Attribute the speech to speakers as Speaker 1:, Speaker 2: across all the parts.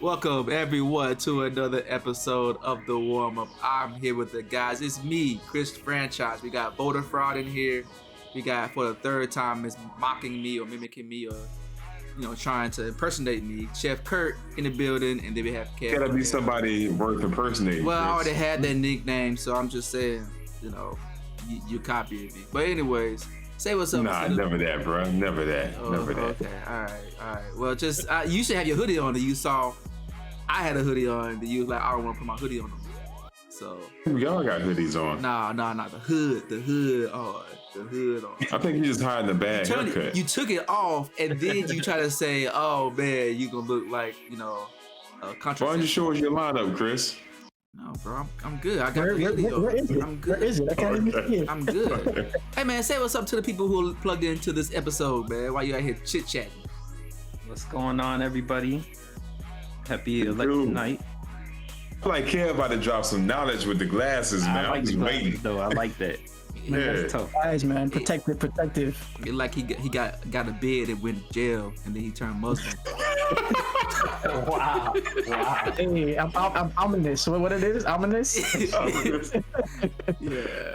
Speaker 1: Welcome everyone to another episode of the Warmup. I'm here with the guys. It's me, Chris Franchise. We got voter fraud in here. We got for the third time is mocking me or mimicking me or trying to impersonate me. Chef Kurt in the building, and then we have Kev.
Speaker 2: Gotta be somebody worth impersonating.
Speaker 1: Well, I already had that nickname, so I'm just saying, you copied me. But anyways, say what's up.
Speaker 2: Nah, never that, bro. Never that.
Speaker 1: Oh,
Speaker 2: never that.
Speaker 1: Okay, all right. Well, just you should have your hoodie on. That you saw. I had a hoodie on. That you was like, I don't want to put my hoodie on no more. So
Speaker 2: we all got hoodies on.
Speaker 1: Nah. The hood on. The hood on.
Speaker 2: I think you just hiding the bad haircut.
Speaker 1: You took it off, and then you try to say, "Oh man, you gonna look like contraception."
Speaker 2: Why don't you show us your lineup, Chris?
Speaker 1: No, bro, I'm good. I got the hoodie on.
Speaker 3: Where is it?
Speaker 1: I'm good.
Speaker 3: Where is it? I can't even see it.
Speaker 1: I'm good. Hey man, say what's up to the people who are plugged into this episode, man. While you out here chit chatting.
Speaker 4: What's going on, everybody? Happy election night.
Speaker 2: I like Kev about to drop some knowledge with the glasses, man.
Speaker 4: I like
Speaker 2: I'm just
Speaker 4: the glasses,
Speaker 2: waiting.
Speaker 4: though. I like that.
Speaker 2: Yeah.
Speaker 4: That's tough.
Speaker 3: Guys, man, protective.
Speaker 1: Like he got a bed and went to jail, and then he turned Muslim.
Speaker 4: Wow.
Speaker 3: Hey, I'm ominous. What it is? Ominous?
Speaker 1: Yeah.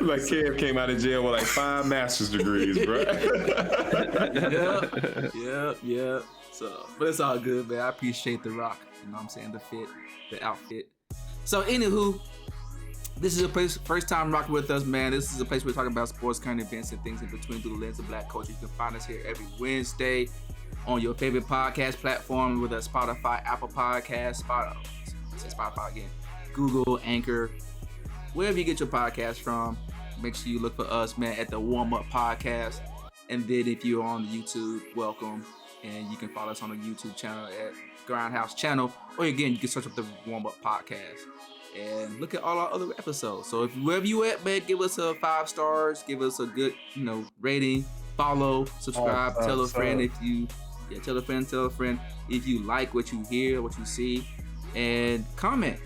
Speaker 2: Like Kev came out of jail with like 5 master's degrees, bro.
Speaker 1: Yep. So, but it's all good, man. I appreciate the rock. You know what I'm saying? The fit, the outfit. So, anywho, this is a place, first time rocking with us, man. This is a place where we're talking about sports, current events, and things in between through the lens of Black culture. You can find us here every Wednesday on your favorite podcast platform with a Spotify, Apple Podcasts, Spotify again, Google, Anchor, wherever you get your podcast from. Make sure you look for us, man, at the Warmup Podcast. And then if you're on YouTube, welcome. And you can follow us on the YouTube channel at Grindhouse Channel. Or again, you can search up the Warmup Podcast and look at all our other episodes. So if wherever you at, man, give us a 5 stars, give us a good, rating, follow, subscribe, tell a friend tell a friend if you like what you hear, what you see, and comment.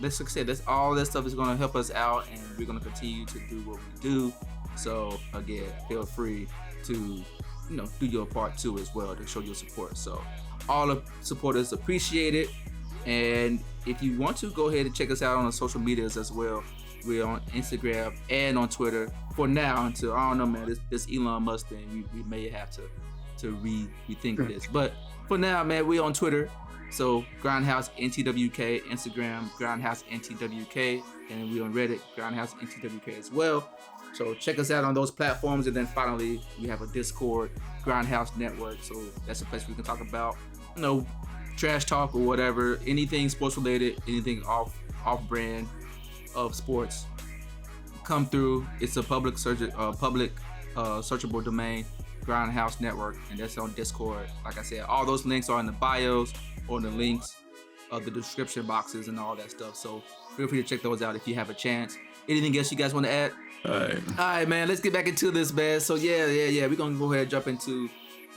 Speaker 1: That's like I said, that's all that stuff is gonna help us out, and we're gonna continue to do what we do. So again, feel free to do your part too as well to show your support. So all the supporters appreciate it. And if you want to, go ahead and check us out on the social medias as well. We're on Instagram and on Twitter for now until, I don't know, man, this Elon Musk thing, we may have to rethink this. But for now, man, we're on Twitter. So Grindhouse NTWK, Instagram, Grindhouse NTWK, and we're on Reddit, Grindhouse NTWK as well. So check us out on those platforms. And then finally, we have a Discord, Grindhouse Network. So that's a place we can talk about, trash talk or whatever, anything sports related, anything off brand of sports. Come through. It's a public searchable domain, Grindhouse Network, and that's on Discord. Like I said, all those links are in the bios or in the links of the description boxes and all that stuff. So feel free to check those out if you have a chance. Anything else you guys want to add?
Speaker 2: All
Speaker 1: right, man. Let's get back into this, man. So yeah. We're gonna go ahead and jump into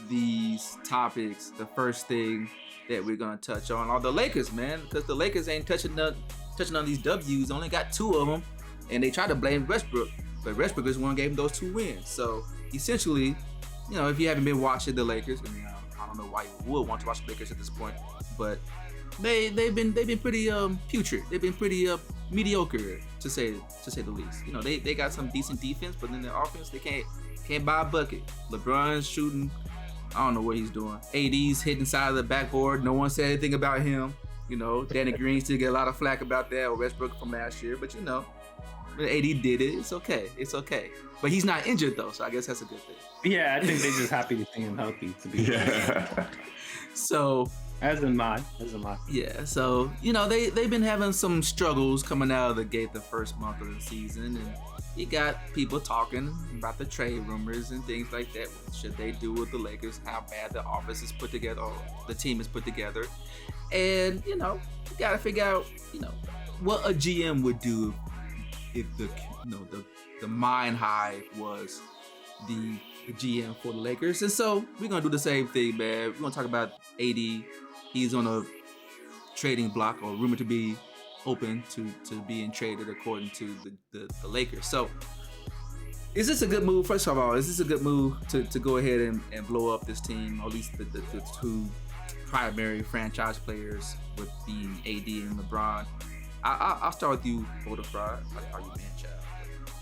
Speaker 1: these topics. The first thing that we're gonna touch on are the Lakers, man, because the Lakers ain't touching on these W's. Only got 2 of them, and they tried to blame Westbrook, but Westbrook is the one who gave them those 2 wins. So essentially, if you haven't been watching the Lakers, I don't know why you would want to watch the Lakers at this point, but they've been pretty putrid. They've been pretty mediocre to say the least. They got some decent defense, but then their offense they can't buy a bucket. LeBron's shooting. I don't know what he's doing. AD's hitting side of the backboard. No one said anything about him. Danny Green still get a lot of flack about that, or Westbrook from last year. But AD did it. It's okay. But he's not injured though, so I guess that's a good thing.
Speaker 4: Yeah, I think they're just happy to see him healthy. To be honest.
Speaker 1: So
Speaker 4: as am I.
Speaker 1: Yeah. So they've been having some struggles coming out of the gate the first month of the season, and you got people talking about the trade rumors and things like that. What should they do with the Lakers? How bad the office is put together, or the team is put together, and you gotta figure out what a GM would do if the mind hive was the GM for the Lakers. And so we're gonna do the same thing, man. We're gonna talk about AD. He's on a trading block, or rumored to be open to being traded according to the Lakers. So is this a good move? First of all, is this a good move to go ahead and blow up this team, or at least the 2 primary franchise players with being AD and LeBron. I'll start with you, Bodafrod. Are you man child?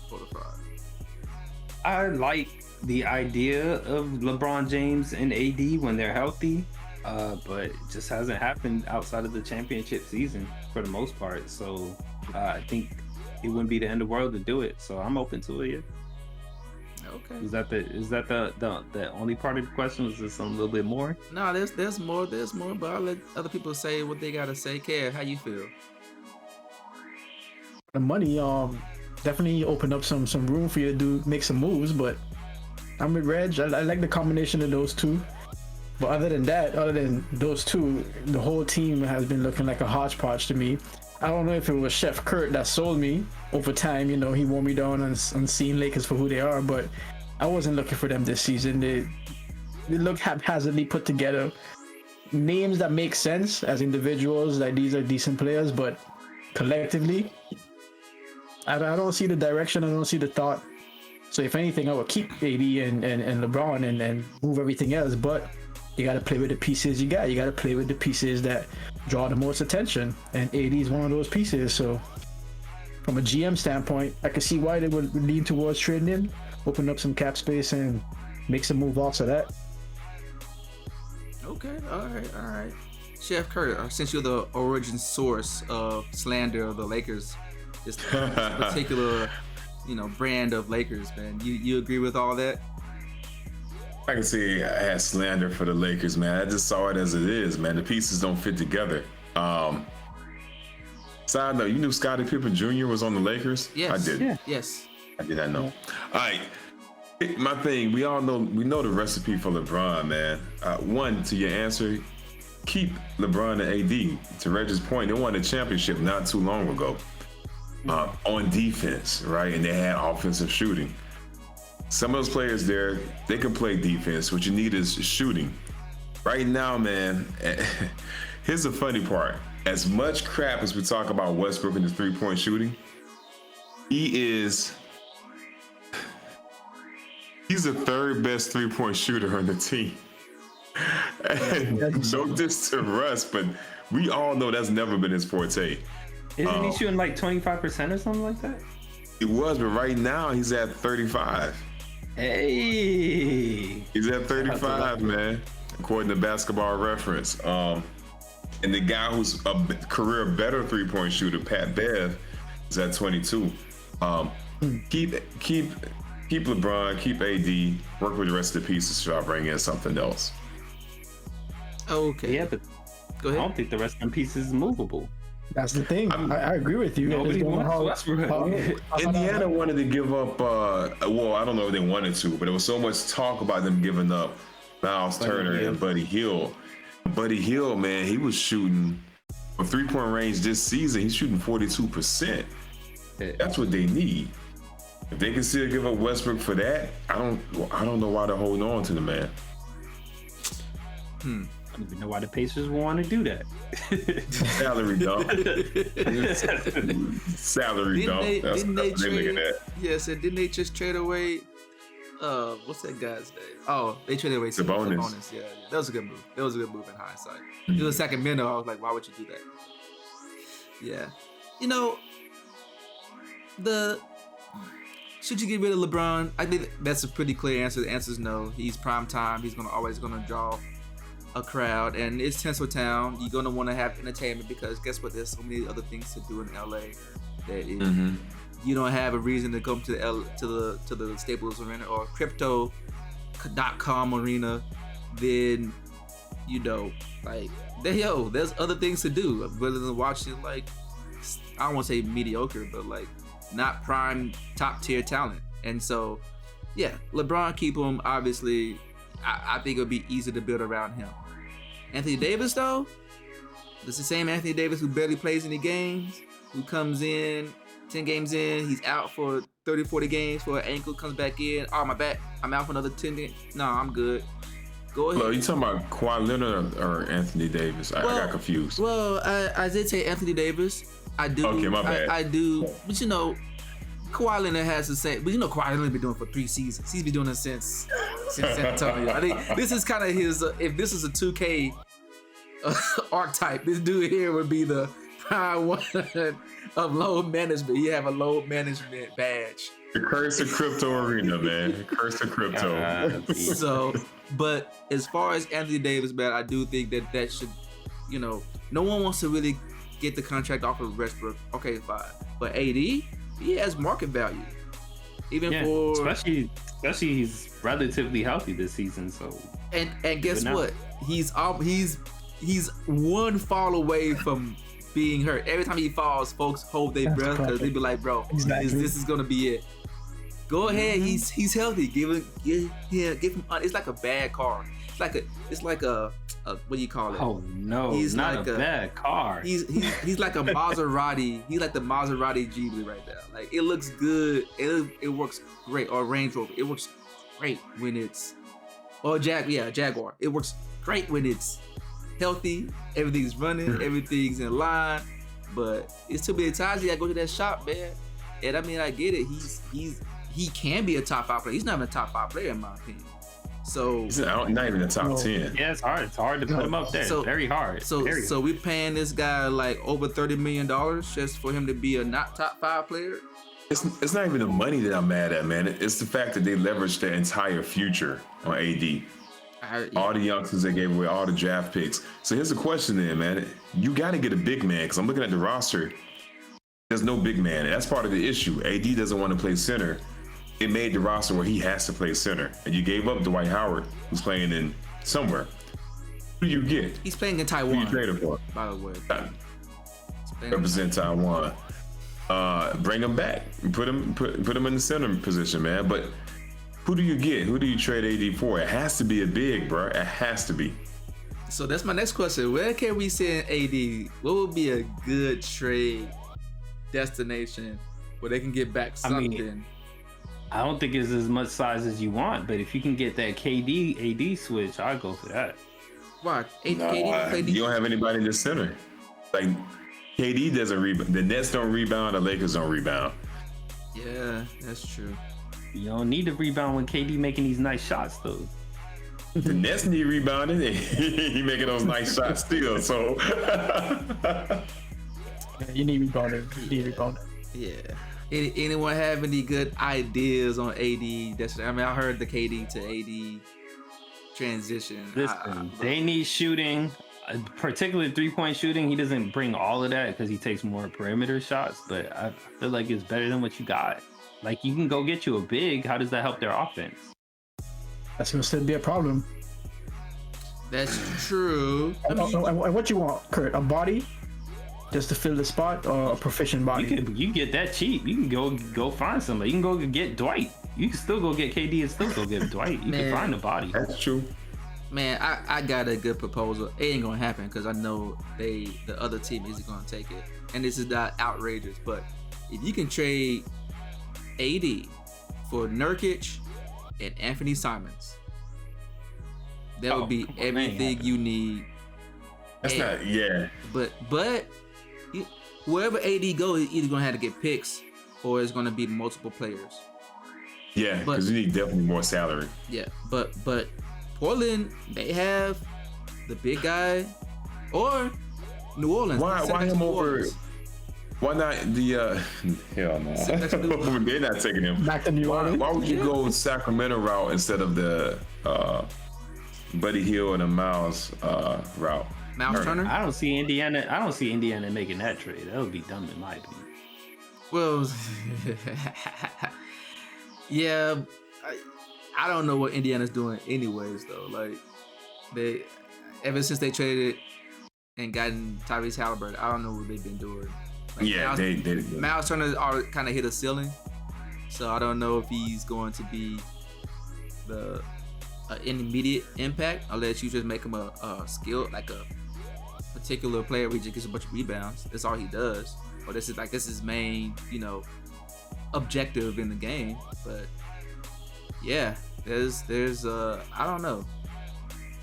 Speaker 1: Bodafrod.
Speaker 4: I like the idea of LeBron James and AD when they're healthy, but it just hasn't happened outside of the championship season for the most part. So I think it wouldn't be the end of the world to do it. So I'm open to it. Yeah.
Speaker 1: Okay.
Speaker 4: Is that the only part of the question? Was there something a little bit more?
Speaker 1: No, there's more, but I'll let other people say what they gotta say. Kev, how you feel?
Speaker 3: The money definitely opened up some room for you to make some moves, but I'm with Reg. I like the combination of those two. But other than those two, the whole team has been looking like a hodgepodge to me. I don't know if it was Chef Kurt that sold me over time. You know, he wore me down on seeing Lakers for who they are, but I wasn't looking for them this season. They look haphazardly put together. Names that make sense as individuals, like these are decent players, but collectively, I don't see the direction. I don't see the thought. So if anything, I would keep AD and LeBron and move everything else. But you got to play with the pieces you got. You got to play with the pieces that draw the most attention. And AD is one of those pieces. So from a GM standpoint, I can see why they would lean towards trading him, open up some cap space, and make some move offs of that.
Speaker 1: Okay, all right. Chef Kurt, since you're the origin source of slander of the Lakers, this particular, brand of Lakers, man, you agree with all that?
Speaker 2: I can say I had slander for the Lakers, man. I just saw it as it is, man. The pieces don't fit together. Side note, you knew Scottie Pippen Jr. was on the Lakers?
Speaker 1: Yes.
Speaker 2: I did.
Speaker 3: Yeah.
Speaker 1: Yes.
Speaker 2: I did not know. All right. My thing, we know the recipe for LeBron, man. One, to your answer, keep LeBron and AD. To Reg's point, they won a championship not too long ago on defense, right? And they had offensive shooting. Some of those players there, they can play defense. What you need is shooting. Right now, man, here's the funny part. As much crap as we talk about Westbrook and his three-point shooting, he's the third best three-point shooter on the team. And no diss to Russ, but we all know that's never been his forte.
Speaker 4: Isn't he shooting like 25% or something like that?
Speaker 2: He was, but right now he's at 35.
Speaker 4: Hey,
Speaker 2: He's at 35, man, according to Basketball Reference. And the guy who's a career better three-point shooter, Pat Bev, is at 22. Keep LeBron, keep AD, work with the rest of the pieces so I bring in something else.
Speaker 1: Okay.
Speaker 4: yeah, but
Speaker 1: Go
Speaker 4: I
Speaker 1: ahead.
Speaker 4: don't think the rest of the pieces is movable.
Speaker 3: That's the thing. I agree with you.
Speaker 4: Nobody
Speaker 3: I just don't know
Speaker 4: wants
Speaker 3: how-
Speaker 4: Westbrook.
Speaker 2: Indiana wanted to give up, well, I don't know if they wanted to, but there was so much talk about them giving up Miles Turner
Speaker 4: Hill.
Speaker 2: and Buddy Hill. Buddy Hill, man, he was shooting from three-point range this season. He's shooting 42%. That's what they need. If they can still give up Westbrook for that, I don't know why they're holding on to the man.
Speaker 4: I don't even know why the Pacers want to do that.
Speaker 2: Salary dump. Salary dump. That's
Speaker 1: Didn't they
Speaker 2: what they looking
Speaker 1: trade?
Speaker 2: at.
Speaker 1: Yes, and didn't they just trade away? What's that guy's name? Oh, they traded away
Speaker 2: Sabonis.
Speaker 1: Yeah, that was a good move. That was a good move in hindsight. It was Sacramento. I was like, why would you do that? Yeah, should you get rid of LeBron? I think that's a pretty clear answer. The answer is no. He's prime time. He's always gonna draw a crowd, and it's Tinseltown. You're gonna want to have entertainment because guess what? There's so many other things to do in LA that you don't have a reason to come to the Staples Arena or Crypto.com Arena. Then there's other things to do rather than watching I don't want to say mediocre, but not prime top tier talent. And so, yeah, LeBron, keep him. Obviously, I think it'll be easy to build around him. Anthony Davis, though, this is the same Anthony Davis who barely plays any games, who comes in 10 games in, he's out for 30, 40 games for an ankle, comes back in. Oh, my back, I'm out for another 10 games. No, I'm good. Go ahead.
Speaker 2: Well, you talking about Kawhi Leonard or Anthony Davis? I got confused.
Speaker 1: Well, I did say Anthony Davis. I do.
Speaker 2: Okay, my bad.
Speaker 1: I do. But Kawhi Leonard has the same. But Kawhi Leonard been doing it for 3 seasons. He's been doing it since San Antonio. I think this is kind of his. If this is a 2K archetype. This dude here would be the prime one of load management. He have a load management badge.
Speaker 2: The curse of crypto arena, man. The curse of crypto.
Speaker 1: So, but as far as Anthony Davis, man, I do think that should, no one wants to really get the contract off of Westbrook. Okay, fine. But AD, he has market value. Even for
Speaker 4: especially he's relatively healthy this season. So
Speaker 1: and guess what? He's one fall away from being hurt. Every time he falls, folks hold their breath because they be like, bro, this is gonna be it. Go ahead, he's healthy. Give him. It's like a bad car. It's like a what do you call it?
Speaker 4: Oh no, he's not a bad car.
Speaker 1: He's like a Maserati. He's like the Maserati Ghibli right there. Like it looks good. It works great. Or Range Rover. It works great when it's Jaguar. It works great when it's healthy. Everything's running. Everything's in line. But it's too many times you gotta go to that shop, man. And I mean, I get it. He can be a top 5 player. He's not even a top 5 player in my opinion. So
Speaker 2: he's not even a top 10.
Speaker 4: Yeah, it's hard. It's hard to put him up there. Very hard.
Speaker 1: So we're paying this guy like over $30 million just for him to be a not top 5 player.
Speaker 2: It's not even the money that I'm mad at, man. It's the fact that they leveraged their entire future on AD. All the youngsters they gave away, all the draft picks. So here's the question then, man. You got to get a big man because I'm looking at the roster. There's no big man. That's part of the issue. AD doesn't want to play center. It made the roster where he has to play center. And you gave up Dwight Howard, who's playing in somewhere. Who do you get?
Speaker 1: He's playing in Taiwan.
Speaker 2: Who you traded for?
Speaker 1: By the way.
Speaker 2: Represent Taiwan. Bring him back. Put him in the center position, man. But who do you get? Who do you trade AD for? It has to be a big, bro. It has to be.
Speaker 1: So that's my next question. Where can we send AD? What would be a good trade destination where they can get back something?
Speaker 4: I don't think it's as much size as you want, but if you can get that KD AD switch, I'd go for that.
Speaker 1: Why?
Speaker 2: You don't have anybody in the center. Like KD doesn't rebound. The Nets don't rebound. The Lakers don't rebound.
Speaker 1: Yeah, that's true.
Speaker 4: You don't need to rebound when KD making these nice shots though.
Speaker 2: The Nets need rebounding. He making those nice shots still. So
Speaker 3: you need rebounding.
Speaker 1: Yeah. Anyone have any good ideas on AD? I heard the KD to AD transition.
Speaker 4: Listen, they need shooting, particularly 3-point shooting. He doesn't bring all of that because he takes more perimeter shots, but I feel like it's better than what you got. Like you can go get you a big. How does that help their offense?
Speaker 3: That's gonna still be a problem.
Speaker 1: That's true.
Speaker 3: And what you want, Kurt? A body? Just to fill the spot, or a proficient body?
Speaker 4: You can get that cheap. You can go find somebody. You can go get Dwight. You can still go get KD and still go get Dwight. You can find a body.
Speaker 2: That's true.
Speaker 1: Man, I got a good proposal. It ain't gonna happen because I know the other team isn't gonna take it, and this is not outrageous. But if you can trade AD for Nurkic and Anthony Simons, that would be everything you need.
Speaker 2: That's not, yeah.
Speaker 1: But wherever AD goes, he's either gonna have to get picks or it's gonna be multiple players.
Speaker 2: Yeah, because you need definitely more salary.
Speaker 1: Yeah, but Portland, they have the big guy, or New Orleans.
Speaker 2: Why him over? Why not the hell no? They're not taking him.
Speaker 3: Back to New Orleans.
Speaker 2: Why would you go Sacramento route instead of the Buddy Hield and a Miles route?
Speaker 1: Miles Turner?
Speaker 4: I don't see Indiana making that trade. That would be dumb in my opinion.
Speaker 1: Well, yeah, I don't know what Indiana's doing anyways though. Like they, ever since they traded and gotten Tyrese Halliburton, I don't know what they've been doing. Like
Speaker 2: yeah,
Speaker 1: Miles Turner already kind of hit a ceiling, so I don't know if he's going to be the immediate impact unless you just make him a skill, like a particular player where he just gets a bunch of rebounds. That's all he does. Or this is his main, objective in the game. But yeah, there's I don't know.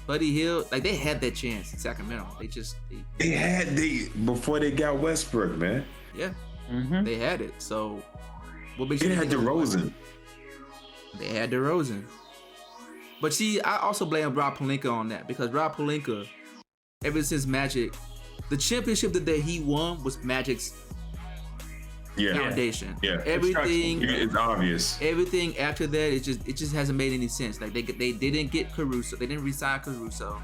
Speaker 1: Buddy Hield, like they had that chance in Sacramento. They
Speaker 2: before they got Westbrook, man.
Speaker 1: Yeah, they had it. So what makes
Speaker 2: they had DeRozan?
Speaker 1: They had DeRozan. But see, I also blame Rob Pelinka on that because Rob Pelinka ever since Magic, the championship that he won was Magic's foundation.
Speaker 2: Yeah.
Speaker 1: Everything,
Speaker 2: It's obvious.
Speaker 1: everything after that, it just hasn't made any sense. Like they didn't get Caruso, they didn't resign Caruso.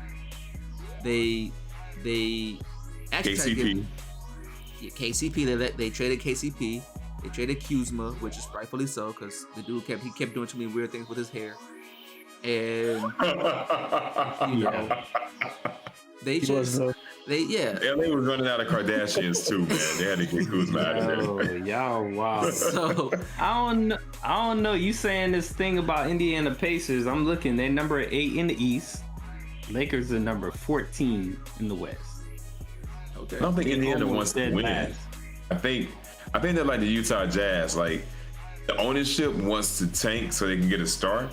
Speaker 1: They actually tried to
Speaker 2: KCP.
Speaker 1: get KCP. They traded KCP. They traded Kuzma, which is rightfully so, because the dude kept doing too many weird things with his hair. And you know, they just
Speaker 2: Yeah, they were running out of Kardashians too, man. They had to get Kuzma out of there.
Speaker 4: Oh, y'all wow.
Speaker 1: So
Speaker 4: I don't know. You saying this thing about Indiana Pacers? I'm looking. They're number 8 in the East. Lakers are number 14 in the West.
Speaker 1: okay.
Speaker 2: I don't think Indiana
Speaker 4: Almost
Speaker 2: wants to
Speaker 4: dead
Speaker 2: win.
Speaker 4: last.
Speaker 2: I think they're like the Utah Jazz. Like the ownership wants to tank so they can get a star.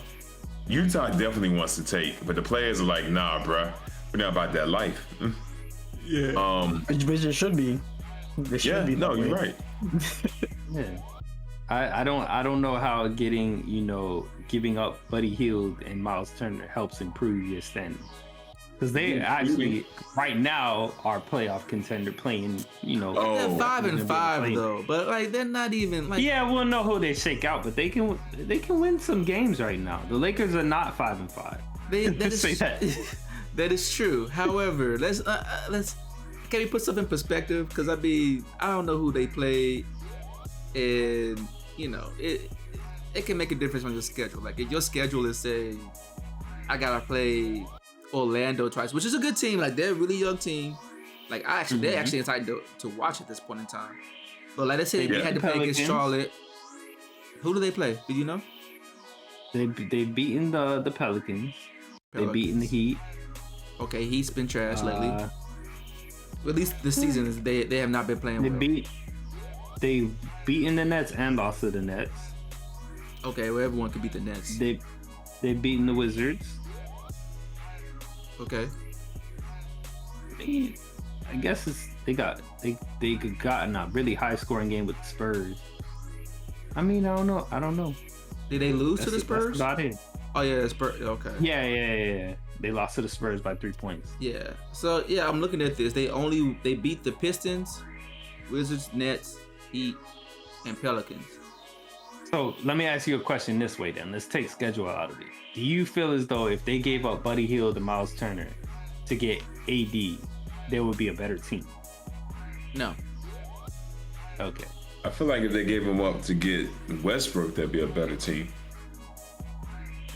Speaker 2: Utah definitely wants to take, but the players are like, nah, bruh, we're not about that life.
Speaker 1: Yeah.
Speaker 3: Which it should be. They should be.
Speaker 2: No,
Speaker 3: that
Speaker 2: you're
Speaker 3: way.
Speaker 2: right.
Speaker 4: Yeah. I don't know how giving up Buddy Hield and Miles Turner helps improve your standing. Because they actually right now are playoff contender playing,
Speaker 1: They're
Speaker 2: Oh.
Speaker 1: 5-5 though, but like they're not even like.
Speaker 4: Yeah, we'll know who they shake out, but they can win some games right now. The Lakers are not 5-5.
Speaker 1: That is,
Speaker 4: Say that.
Speaker 1: that is true. However, let's can we put stuff in perspective? Because I don't know who they play, and it can make a difference on your schedule. Like if your schedule is say, I gotta play Orlando twice, which is a good team. Like they're a really young team. Like they're actually excited to watch at this point in time. But like let's say they had to play against Charlotte. Who do they play? Do you know?
Speaker 4: They've beaten the Pelicans. They've beaten the Heat.
Speaker 1: Okay, Heat's been trash lately. At least this season, they have not been playing well.
Speaker 4: They've beaten the Nets and lost to the Nets.
Speaker 1: Okay, well everyone could beat the Nets.
Speaker 4: They've beaten the Wizards.
Speaker 1: Okay.
Speaker 4: I guess they gotten a really high scoring game with the Spurs. I mean, I don't know.
Speaker 1: Did they lose to the Spurs?
Speaker 4: That's about it.
Speaker 1: Oh yeah, Spurs. Okay.
Speaker 4: Yeah. They lost to the Spurs by 3 points.
Speaker 1: Yeah. So yeah, I'm looking at this. They beat the Pistons, Wizards, Nets, Heat, and Pelicans.
Speaker 4: So let me ask you a question this way then. Let's take schedule out of it. Do you feel as though if they gave up Buddy Hield and Miles Turner to get AD, there would be a better team?
Speaker 1: No.
Speaker 4: Okay.
Speaker 2: I feel like if they gave him up to get Westbrook, that'd be a better team.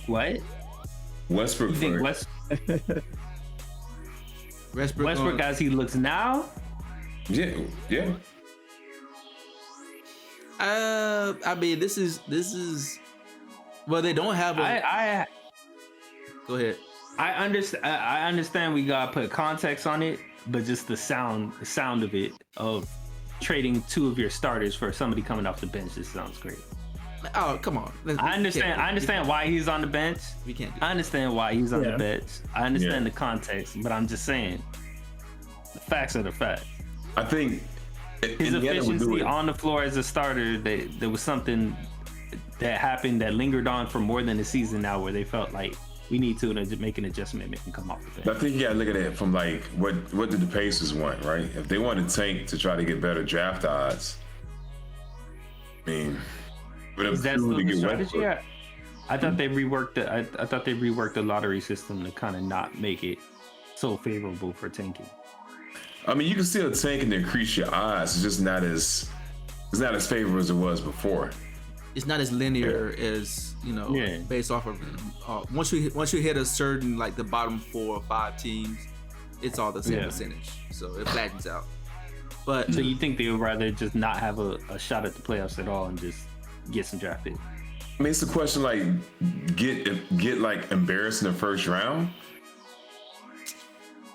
Speaker 4: What?
Speaker 2: Westbrook.
Speaker 4: You think Westbrook as he looks now?
Speaker 2: Yeah.
Speaker 1: I mean, this is. Well, they don't have a. Go ahead.
Speaker 4: I understand we gotta put context on it, but just the sound of it, of trading 2 of your starters for somebody coming off the bench, just sounds great.
Speaker 1: Oh, come on.
Speaker 4: I understand why he's on the bench.
Speaker 1: We can't do
Speaker 4: I understand why he's on the bench. I understand
Speaker 2: Yeah.
Speaker 4: the context, but I'm just saying the facts are the facts.
Speaker 2: I think
Speaker 4: His
Speaker 2: Indiana would do
Speaker 4: efficiency
Speaker 2: it.
Speaker 4: on the floor as a starter, there was something that happened that lingered on for more than a season now, where they felt like we need to make an adjustment and come off the bench.
Speaker 2: I think you gotta look at it from like what did the Pacers want, right? If they want to tank to try to get better draft odds, I mean,
Speaker 4: Is that still
Speaker 2: to
Speaker 4: the
Speaker 2: get
Speaker 4: strategy?
Speaker 2: Westbrook.
Speaker 4: I thought they reworked the. I thought they reworked the lottery system to kind of not make it so favorable for tanking.
Speaker 2: I mean, you can still tank and increase your odds. It's just not as favorable as it was before.
Speaker 1: It's not as linear as based off of once you hit a certain like the bottom 4 or 5 teams, it's all the same percentage, so it flattens out. But
Speaker 4: So you think they would rather just not have a shot at the playoffs at all and just get some draft picks?
Speaker 2: I mean, it's the question like get like embarrassed in the first round.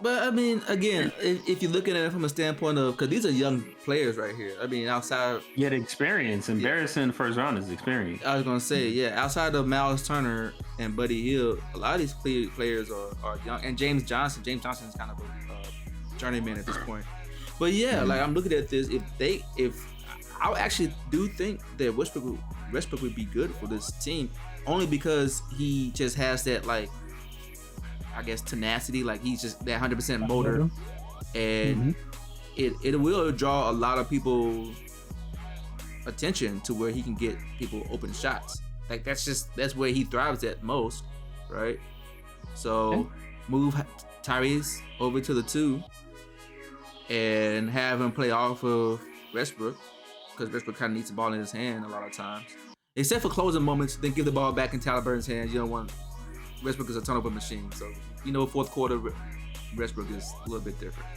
Speaker 1: But I mean, again, if you're looking at it from a standpoint of, because these are young players right here. I mean, outside.
Speaker 4: Yet experience, embarrassing the first round is experience.
Speaker 1: I was gonna say, outside of Miles Turner and Buddy Hield, a lot of these players are young. And James Johnson is kind of a journeyman at this point. But like I'm looking at this. If I actually do think that Westbrook would be good for this team, only because he just has that like I guess, tenacity. Like he's just that 100% motor, and it will draw a lot of people attention to where he can get people open shots. Like that's where he thrives at most, right? So move Tyrese over to the 2 and have him play off of Westbrook, because Westbrook kind of needs the ball in his hand a lot of times. Except for closing moments, then give the ball back in Halliburton's hands. You don't want Westbrook is a turnover machine, so fourth quarter Westbrook is a little bit different.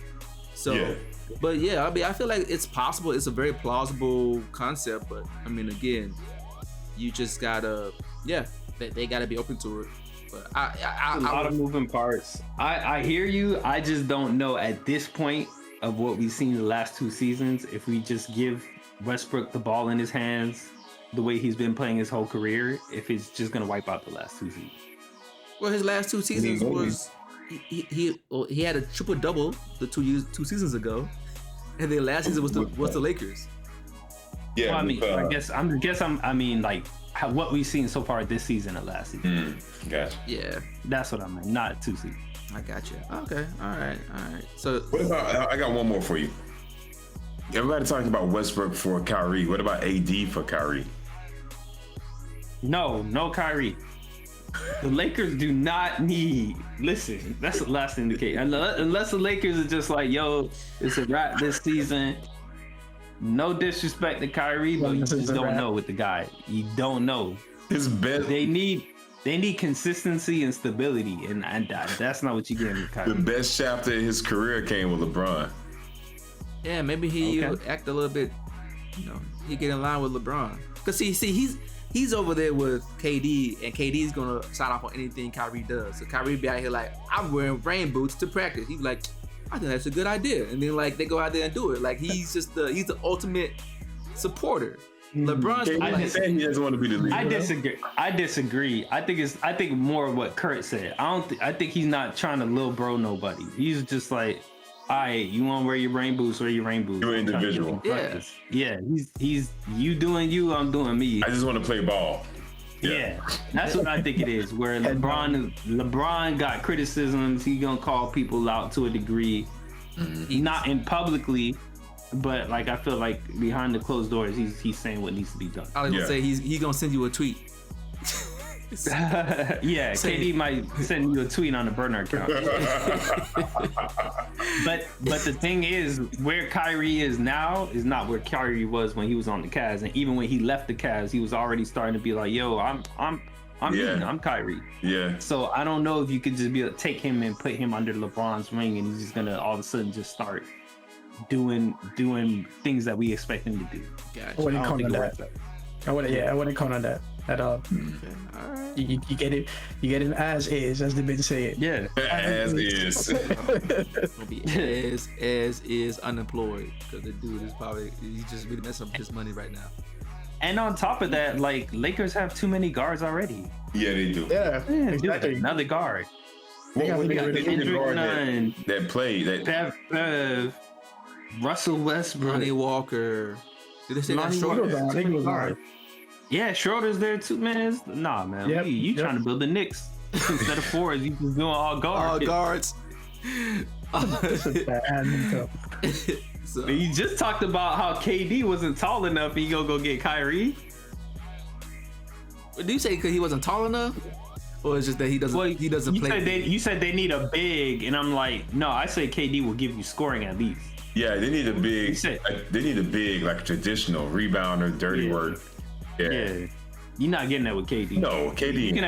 Speaker 1: So, but yeah, I mean, I feel like it's possible. It's a very plausible concept, but I mean, again, you just gotta, they gotta be open to it. But
Speaker 4: a lot of moving parts. I hear you. I just don't know at this point of what we've seen the last 2 seasons if we just give Westbrook the ball in his hands the way he's been playing his whole career, if it's just gonna wipe out the last 2 seasons.
Speaker 1: Well, his last 2 seasons was he had a triple double the 2 seasons ago, and then last season was the Lakers.
Speaker 2: Yeah,
Speaker 4: well, I mean, I mean, like what we've seen so far this season and last season.
Speaker 2: Gotcha.
Speaker 1: Yeah,
Speaker 4: that's what I meant. Not 2 seasons.
Speaker 1: I got you. Okay, all right. So
Speaker 2: what about? I got one more for you. Everybody talking about Westbrook for Kyrie. What about AD for Kyrie?
Speaker 4: No Kyrie. The Lakers do not need. Listen, that's the last indicator. Unless the Lakers are just like, yo, it's a wrap this season. No disrespect to Kyrie, but you just don't know with the guy. You don't know.
Speaker 2: His best.
Speaker 4: They need consistency and stability, and that's not what you get with Kyrie.
Speaker 2: The best chapter in his career came with LeBron.
Speaker 1: Yeah, maybe he act a little bit. He get in line with LeBron. Cause see, he's over there with KD, and KD's gonna sign off on anything Kyrie does. So Kyrie be out here like, I'm wearing rain boots to practice. He's like, I think that's a good idea. And then like they go out there and do it. Like he's the ultimate supporter. LeBron's
Speaker 2: he doesn't want to be the leader.
Speaker 4: I disagree. I think more of what Kurt said. I think he's not trying to little bro nobody. He's just like, all right, you want to wear your rain boots? Wear your rain boots.
Speaker 2: You're an individual.
Speaker 4: Yeah. He's you doing you. I'm doing me.
Speaker 2: I just want to play ball.
Speaker 4: Yeah, that's what I think it is. Where LeBron got criticisms. He gonna call people out to a degree. He's not in publicly, but like I feel like behind the closed doors, he's saying what needs to be done.
Speaker 1: I was gonna say he's gonna send you a tweet.
Speaker 4: Yeah, KD might send you a tweet on the burner account. but the thing is, where Kyrie is now is not where Kyrie was when he was on the Cavs, and even when he left the Cavs, he was already starting to be like, "Yo, I'm Kyrie."
Speaker 2: Yeah.
Speaker 4: So I don't know if you could just take him and put him under LeBron's wing, and he's just gonna all of a sudden just start doing things that we expect him to do.
Speaker 3: Gotcha. I wouldn't count on that. I wouldn't count on that at all.
Speaker 1: Okay. All right.
Speaker 3: You get it as is, as they've been saying.
Speaker 4: Yeah,
Speaker 2: as is.
Speaker 1: It'll be as is unemployed, because the dude is probably he's just really messing up his money right now.
Speaker 4: And on top of that, like Lakers have too many guards already.
Speaker 2: Yeah, they do.
Speaker 3: Yeah, exactly.
Speaker 4: Another guard.
Speaker 2: We got
Speaker 4: Kendrick Nunn,
Speaker 2: that played
Speaker 4: Bev, Russell Westbrook,
Speaker 1: Lonnie Walker. Did they say that
Speaker 3: Schroeder? Yeah,
Speaker 4: Schroeder's there too, man. Nah, man.
Speaker 3: Yep,
Speaker 4: You trying to build the Knicks instead of fours? You just doing all guards.
Speaker 1: All guards.
Speaker 4: So, you just talked about how KD wasn't tall enough, and you gonna go get Kyrie.
Speaker 1: Do you say because he wasn't tall enough, or it's just that he doesn't play?
Speaker 4: You said they need a big, and I'm like, no. I say KD will give you scoring at least.
Speaker 2: Yeah, they need a big, like traditional rebounder, dirty work. Yeah.
Speaker 4: You're not getting that with KD.
Speaker 2: No, KD.
Speaker 4: You can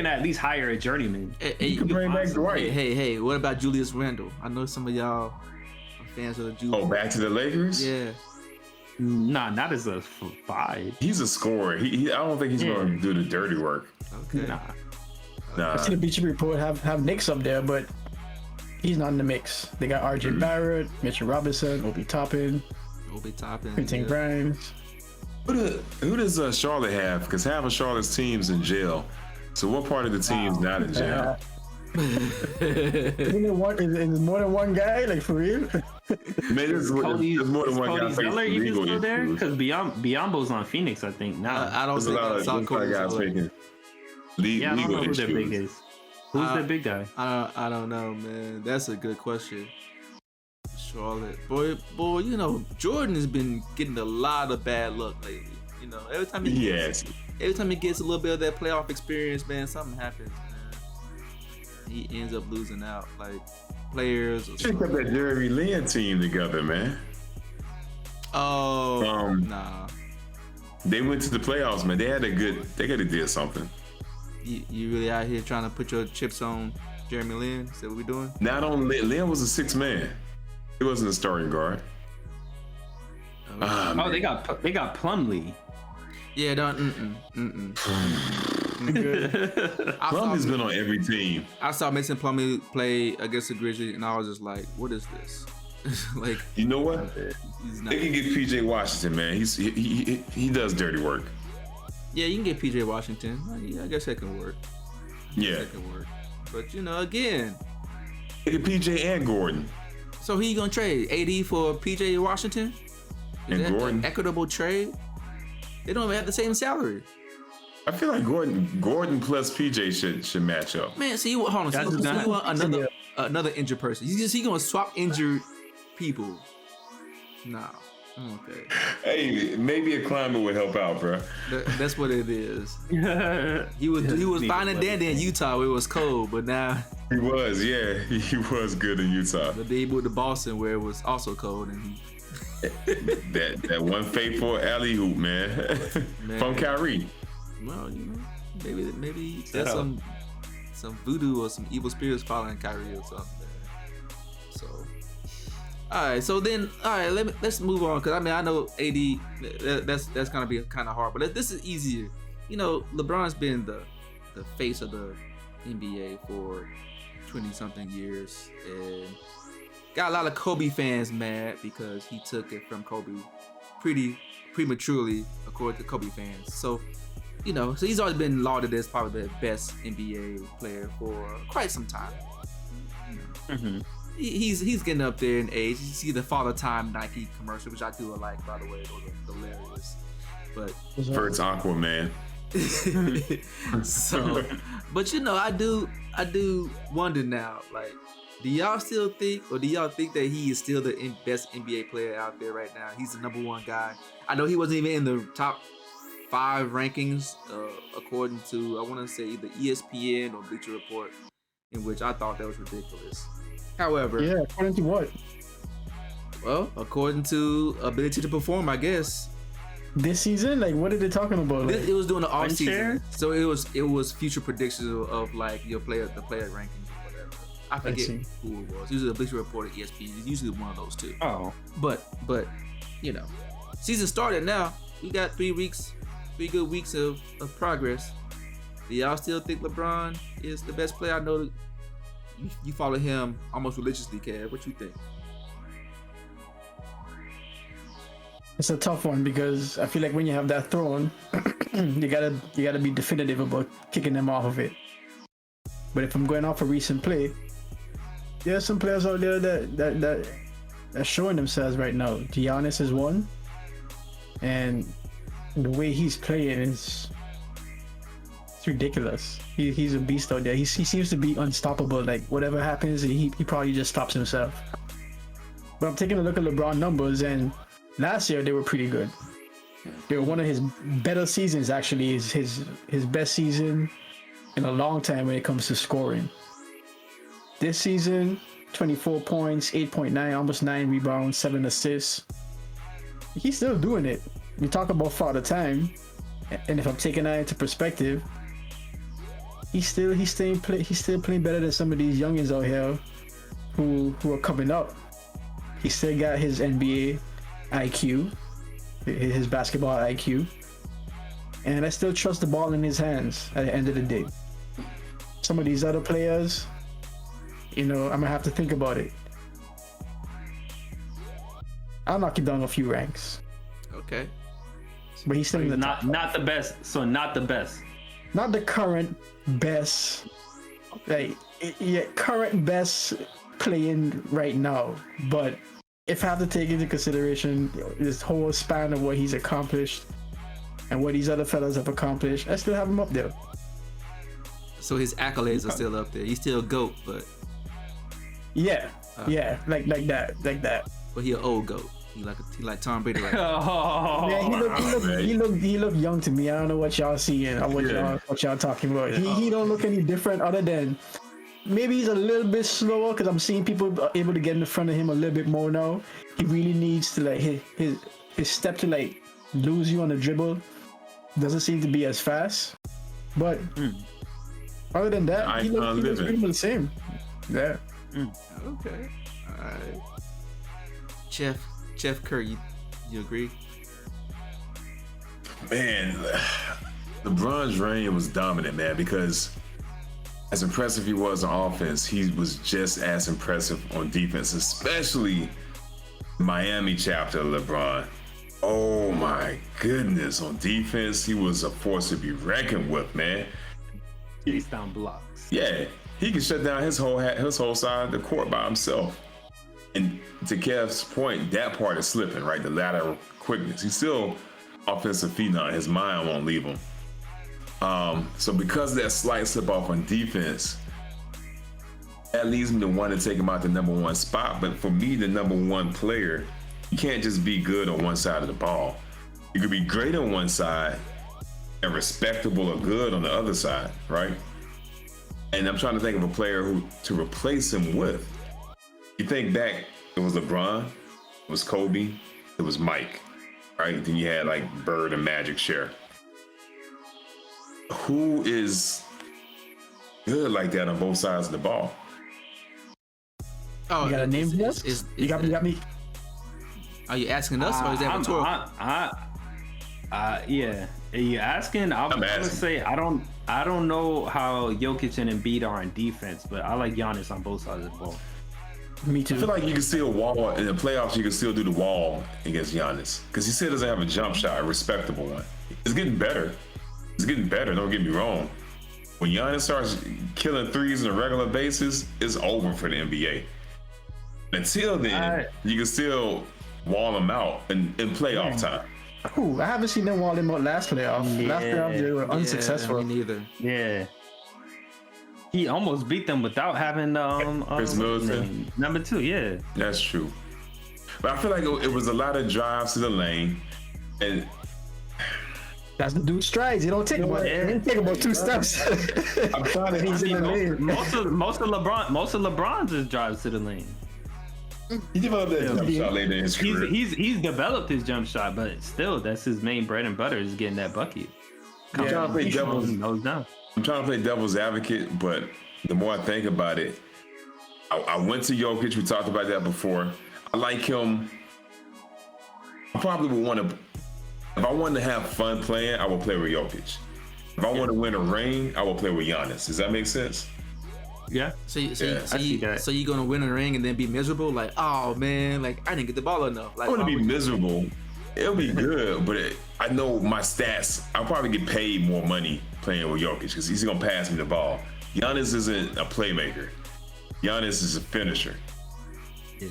Speaker 4: at least hire a journeyman.
Speaker 2: You can bring back Dwight.
Speaker 1: Hey, what about Julius Randle? I know some of y'all are fans of the Julius.
Speaker 2: Oh, back to the Lakers?
Speaker 1: Yeah.
Speaker 4: Nah, not as a 5.
Speaker 2: He's a scorer. I don't think he's going to do the dirty work.
Speaker 1: Okay.
Speaker 2: Nah.
Speaker 3: I see the Beach Report have Knicks up there, but he's not in the mix. They got RJ Barrett, Mitchell Robinson, Obi Toppin, Quentin Grimes.
Speaker 2: Who does Charlotte have? Because half of Charlotte's team's in jail. So what part of the team's not in jail?
Speaker 3: Is more than one guy? Like, for real?
Speaker 2: Maybe there's more than one guy facing legal
Speaker 4: issues. There?
Speaker 2: issues.
Speaker 4: Because Biombo's on Phoenix, I think. Now
Speaker 1: I don't
Speaker 2: There's a lot of guys facing legal
Speaker 4: I don't know who
Speaker 2: issues.
Speaker 4: their big is. Who's the big guy?
Speaker 1: I don't know, man. That's a good question. Charlotte, boy, you know Jordan has been getting a lot of bad luck lately. You know, every time he gets a little bit of that playoff experience, man, something happens, man. He ends up losing out, like players. Or
Speaker 2: Check out that Jeremy Lin team together, man.
Speaker 1: Oh, nah.
Speaker 2: They went to the playoffs, man. They could have did something.
Speaker 1: You really out here trying to put your chips on Jeremy Lin? Is that what we doing?
Speaker 2: Not on Lin was a 6th man. He wasn't a starting guard.
Speaker 4: They got Plumlee.
Speaker 1: Yeah, don't.
Speaker 2: Plumlee's been on every team.
Speaker 1: I saw Mason Plumlee play against the Grizzlies, and I was just like, "What is this?" Like,
Speaker 2: you know what? They can get PJ Washington, man. He does dirty work.
Speaker 1: Yeah, you can get PJ Washington. Yeah, I guess that can work. That can work. But you know, again,
Speaker 2: they get PJ and Gordon.
Speaker 1: So who you gonna trade? AD for PJ Washington? Is that
Speaker 2: Gordon.
Speaker 1: an equitable trade? They don't even have the same salary.
Speaker 2: I feel like Gordon plus PJ should match up.
Speaker 1: Man, so you hold on. So you want another injured person? He gonna swap injured people? No. Okay.
Speaker 2: Hey, maybe a climber would help out, bro.
Speaker 1: That's what it is. He was fine and dandy in Utah where it was cold, but now
Speaker 2: he was good in Utah.
Speaker 1: But they moved to Boston where it was also cold, and
Speaker 2: that one fateful alley hoop, man. From Kyrie.
Speaker 1: Well, you know, maybe there's some voodoo or some evil spirits following Kyrie or something. So, all right. Let's move on, because I mean I know AD that's gonna be kind of hard, but this is easier. You know, LeBron's been the face of the NBA for 20-something years, and got a lot of Kobe fans mad because he took it from Kobe pretty prematurely, according to Kobe fans. So, you know, so he's always been lauded as probably the best NBA player for quite some time. You know. He's getting up there in age. You see the Father Time Nike commercial, which I do like, by the way. Those are hilarious. But
Speaker 2: First Aquaman.
Speaker 1: So, but you know, I do wonder now, like, do y'all still think, or do y'all think that he is still the best NBA player out there right now? He's the #1 guy. I know he wasn't even in the top 5 rankings, according to, I want to say, either ESPN or Bleacher Report, in which I thought that was ridiculous. However,
Speaker 3: yeah, according to what?
Speaker 1: Well, according to ability to perform, I guess.
Speaker 3: This season, like, what are they talking about? Like,
Speaker 1: It was doing the off season,
Speaker 4: share?
Speaker 1: so it was future predictions of like the player rankings or whatever. I forget who it was. Usually the Bleacher Report or ESPN. It's usually one of those two.
Speaker 4: Oh,
Speaker 1: but you know, season started now. We got 3 good weeks of progress. Do y'all still think LeBron is the best player? I know you follow him almost religiously, Kev. What you think?
Speaker 3: it's a tough one because I feel like when you have that throne, you gotta be definitive about kicking them off of it. But if I'm going off a recent play, there are some players out there that are showing themselves right now. Giannis is one, and the way he's playing is ridiculous. He's a beast out there. He seems to be unstoppable. Like, whatever happens, he probably just stops himself. But I'm taking a look at LeBron numbers, and last year they were pretty good. They were one of his better seasons, actually. His best season in a long time when it comes to scoring. This season, 24 points, 8.9, almost 9 rebounds, 7 assists. He's still doing it. We talk about Father Time, and if I'm taking that into perspective, he's still playing better than some of these youngins out here who are coming up. He still got his NBA IQ, his basketball IQ, and I still trust the ball in his hands at the end of the day. Some of these other players, you know, I'm gonna have to think about it. I'll knock you down a few ranks.
Speaker 1: Okay.
Speaker 3: But he's still in the top.
Speaker 4: not the best. So not the best.
Speaker 3: Not the current best, like, current best playing right now. But if I have to take into consideration this whole span of what he's accomplished and what these other fellas have accomplished, I still have him up there.
Speaker 1: So his accolades are still up there. He's still GOAT, but
Speaker 3: Yeah, yeah, like that.
Speaker 1: he an old GOAT. He like Tom Brady right now.
Speaker 4: Oh,
Speaker 3: Yeah, he look young to me. I don't know what y'all seeing or what y'all talking about. He don't look any different other than maybe he's a little bit slower because I'm seeing people able to get in front of him a little bit more now. He really needs to like his step to like lose you on the dribble doesn't seem to be as fast. But other than that, he looks pretty much the same. Yeah.
Speaker 1: Okay. All right. Chef Curry, you agree?
Speaker 2: Man, LeBron's reign was dominant, man, because as impressive he was on offense, he was just as impressive on defense, especially Miami chapter of LeBron. Oh my goodness, on defense, he was a force to be reckoned with, man.
Speaker 4: chase down blocks.
Speaker 2: Yeah, he could shut down his whole side of the court by himself. And to Kev's point, that part is slipping, right? The lateral quickness. He's still offensive phenom. His mind won't leave him. So because of that slight slip off on defense, that leads me to want to take him out the number one spot. But for me, the number one player, you can't just be good on one side of the ball. You could be great on one side and respectable or good on the other side, right? And I'm trying to think of a player who to replace him with. You think back, it was LeBron, it was Kobe, it was Mike, right? Then you had like Bird and Magic share. Who is good like that on both sides of the ball?
Speaker 1: Oh,
Speaker 3: You got a name for us? You got me.
Speaker 1: Are you asking us or is that rhetorical?
Speaker 4: Yeah. Are you asking? I'm gonna
Speaker 2: asking.
Speaker 4: say I don't know how Jokic and Embiid are in defense, but I like Giannis on both sides of the ball.
Speaker 3: Me
Speaker 2: I
Speaker 3: too.
Speaker 2: feel like you can still wall in the playoffs. You can still do the wall against Giannis because he still doesn't have a jump shot, a respectable one. It's getting better. It's getting better. Don't get me wrong. When Giannis starts killing threes on a regular basis, it's over for the NBA. Until then, you can still wall them out in playoff time.
Speaker 3: Ooh, I haven't seen them wall him out last playoff. Last playoff they were unsuccessful.
Speaker 1: Me neither.
Speaker 4: Yeah. He almost beat them without having
Speaker 2: Chris Middleton.
Speaker 4: number 2, yeah.
Speaker 2: That's true. But I feel like it was a lot of drives to the lane, and
Speaker 3: That's the dude's strides. He don't take about 2 steps.
Speaker 2: I'm trying to.
Speaker 3: He's in the lane.
Speaker 4: Most of LeBron's just drives to the lane.
Speaker 2: He developed that jump shot later in his career.
Speaker 4: He's developed his jump shot, but still, that's his main bread and butter is getting that bucket.
Speaker 2: I'm trying to play devil's.
Speaker 4: Nose down.
Speaker 2: I'm trying to play devil's advocate, but the more I think about it, I went to Jokic. We talked about that before. I like him. I probably would want to. If I wanted to have fun playing, I would play with Jokic. If I want to win a ring, I will play with Giannis. Does that make sense?
Speaker 4: Yeah.
Speaker 1: So
Speaker 4: I see that.
Speaker 1: so you gonna win a ring and then be miserable? Like, oh man, like I didn't get the ball enough. Like,
Speaker 2: I want to
Speaker 1: why
Speaker 2: be
Speaker 1: would you-
Speaker 2: miserable. It'll be good, but I know my stats. I'll probably get paid more money playing with Jokic because he's gonna pass me the ball. Giannis isn't a playmaker. Giannis is a finisher.
Speaker 1: Yeah.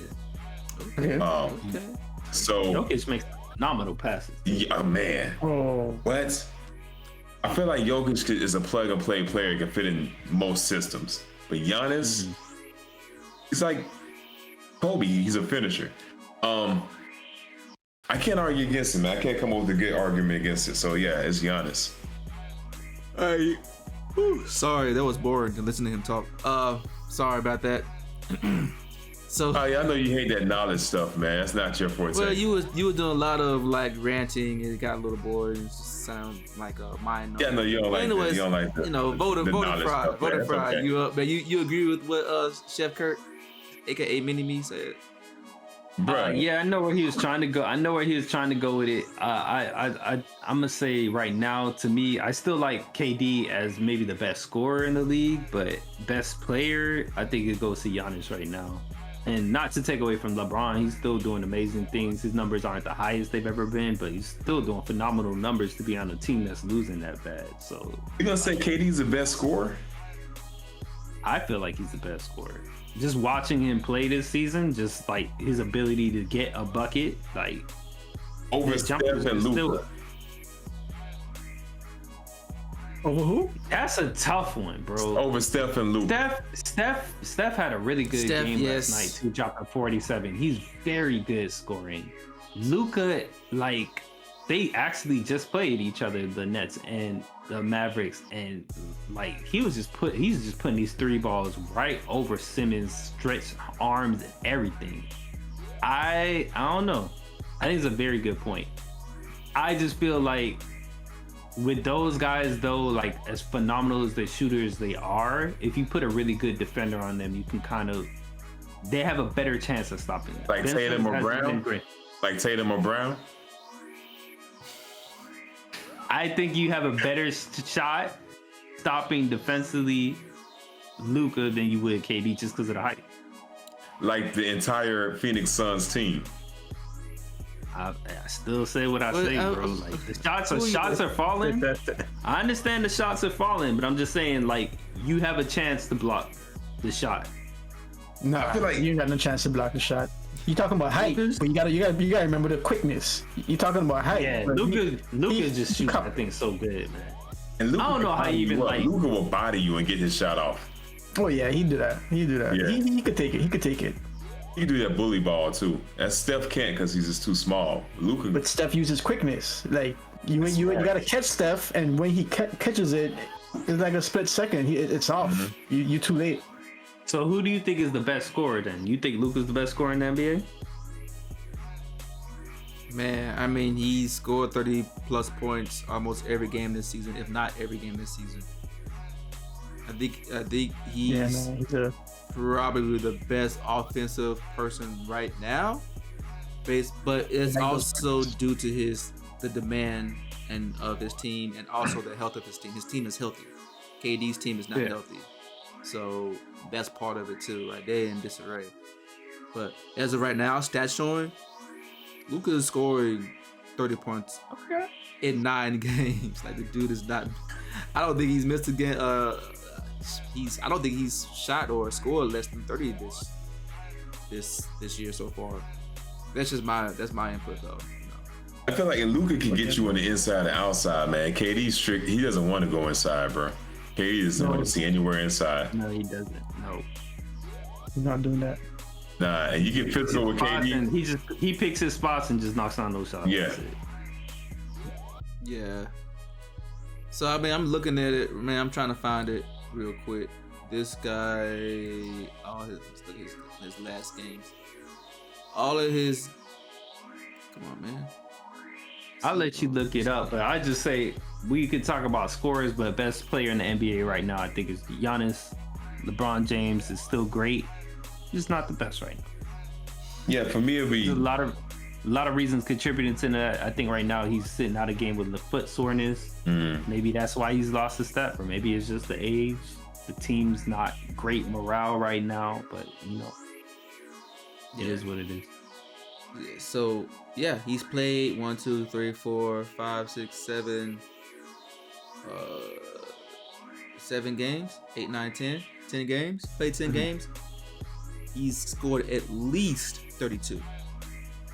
Speaker 3: Okay.
Speaker 1: Okay.
Speaker 2: So,
Speaker 4: Jokic makes phenomenal passes.
Speaker 2: yeah, man.
Speaker 3: Oh,
Speaker 2: What? I feel like Jokic is a plug and play player, can fit in most systems. But Giannis, he's like Kobe. He's a finisher. I can't argue against him, man. I can't come up with a good argument against it. So yeah, it's Giannis.
Speaker 1: Hey, sorry, that was boring to listen to him talk. Sorry about that. So,
Speaker 2: Oh yeah, I know you hate that knowledge stuff, man. That's not your forte.
Speaker 1: well, you was doing a lot of like ranting, and it got a little boring. It just sound like a mind.
Speaker 2: Yeah, no, you don't like that.
Speaker 1: Anyways,
Speaker 2: You don't like that.
Speaker 1: You know, voter
Speaker 2: knowledge
Speaker 1: fraud,
Speaker 2: stuff,
Speaker 1: voter
Speaker 2: man.
Speaker 1: fraud.
Speaker 2: It's okay.
Speaker 1: You up? Man, you agree with what Chef Kurt, aka Mini Me, said?
Speaker 2: Bruh,
Speaker 4: Yeah, I know where he was trying to go. I know where he was trying to go with it. I'm gonna say right now, to me, I still like KD as maybe the best scorer in the league, but best player, I think it goes to Giannis right now. And not to take away from LeBron, he's still doing amazing things. His numbers aren't the highest they've ever been, but he's still doing phenomenal numbers to be on a team that's losing that bad. So
Speaker 2: you gonna say KD's the best scorer?
Speaker 4: I feel like he's the best scorer. Just watching him play this season, just like his ability to get a bucket, like
Speaker 2: Over
Speaker 4: his
Speaker 2: Steph
Speaker 4: jumpers
Speaker 2: and
Speaker 4: are still-
Speaker 2: Luka.
Speaker 3: Over who?
Speaker 4: That's a tough one, bro.
Speaker 2: Over Steph and Luke.
Speaker 4: Steph had a really good
Speaker 1: Steph,
Speaker 4: game
Speaker 1: yes.
Speaker 4: last night too, dropping 47. He's very good scoring. Luka, like, they actually just played each other, the Nets and the Mavericks, and like he's just putting these 3 balls right over Simmons, stretched arms and everything. I don't know. I think it's a very good point. I just feel like with those guys though, like as phenomenal as the shooters they are, if you put a really good defender on them, you can they have a better chance of stopping them.
Speaker 2: Like Tatum or Brown? Like Tatum or Brown?
Speaker 4: I think you have a better shot stopping defensively Luka than you would KD just because of the height.
Speaker 2: Like the entire Phoenix Suns team.
Speaker 4: I still say what I say, bro. Like the shots are falling. I understand the shots are falling, but I'm just saying, like, you have a chance to block the shot.
Speaker 3: No,
Speaker 2: I feel like
Speaker 3: you ain't got no chance to block the shot. You talking about height, but you gotta remember the quickness. You talking about height.
Speaker 4: Yeah, Luka just shoots that thing so good, man.
Speaker 2: And Luka,
Speaker 4: I don't know how you even like.
Speaker 2: Luka will body you and get his shot off.
Speaker 3: Oh yeah, he do that.
Speaker 2: Yeah.
Speaker 3: He could take it. He
Speaker 2: He do that bully ball too. That Steph can't because he's just too small. Luka,
Speaker 3: But Steph uses quickness. Like you gotta catch Steph, and when he catches it, it's like a split second. It's off.
Speaker 2: Mm-hmm.
Speaker 3: You too late.
Speaker 4: So who do you think is the best scorer then? You think Luka's the best scorer in the NBA?
Speaker 1: Man, I mean, he scored 30 plus points almost every game this season, if not every game this season. I think he's probably the best offensive person right now. But it's also due to the demand of his team and also the health of his team. His team is healthy. KD's team is not healthy. So that's part of it too. Like, they're in disarray. But as of right now, stats showing, Luka is scoring 30 points in 9 games. Like, the dude is not. I don't think he's missed a game. I don't think he's shot or scored less than 30 this year so far. That's my input though.
Speaker 2: I feel like Luka can get you on the inside and outside, man. KD's strict. He doesn't want to go inside, bro. KD doesn't want to see anywhere inside.
Speaker 4: No, he doesn't. No.
Speaker 3: He's not doing that.
Speaker 2: Nah, and you get physical with KD.
Speaker 4: He picks his spots and just knocks down those shots.
Speaker 2: Yeah.
Speaker 1: Yeah. So I mean, I'm looking at it, man. I'm trying to find it real quick. This guy, let's look at his last games. All of his. Come on, man.
Speaker 4: I'll let you look it up, but I just say we could talk about scorers, but best player in the NBA right now, I think, is Giannis. LeBron James is still great. He's not the best right now.
Speaker 2: Yeah, for me it'll be
Speaker 4: There's a lot of reasons contributing to that. I think right now he's sitting out of game with the foot soreness. Maybe that's why he's lost a step, or maybe it's just the age. The team's not great morale right now, but it is what it is.
Speaker 1: Yeah, so yeah, he's played 1, 2, 3, 4, 5, 6, 7, 7 games, 8, 9, 10 games. Played 10 games. He's scored at least 32,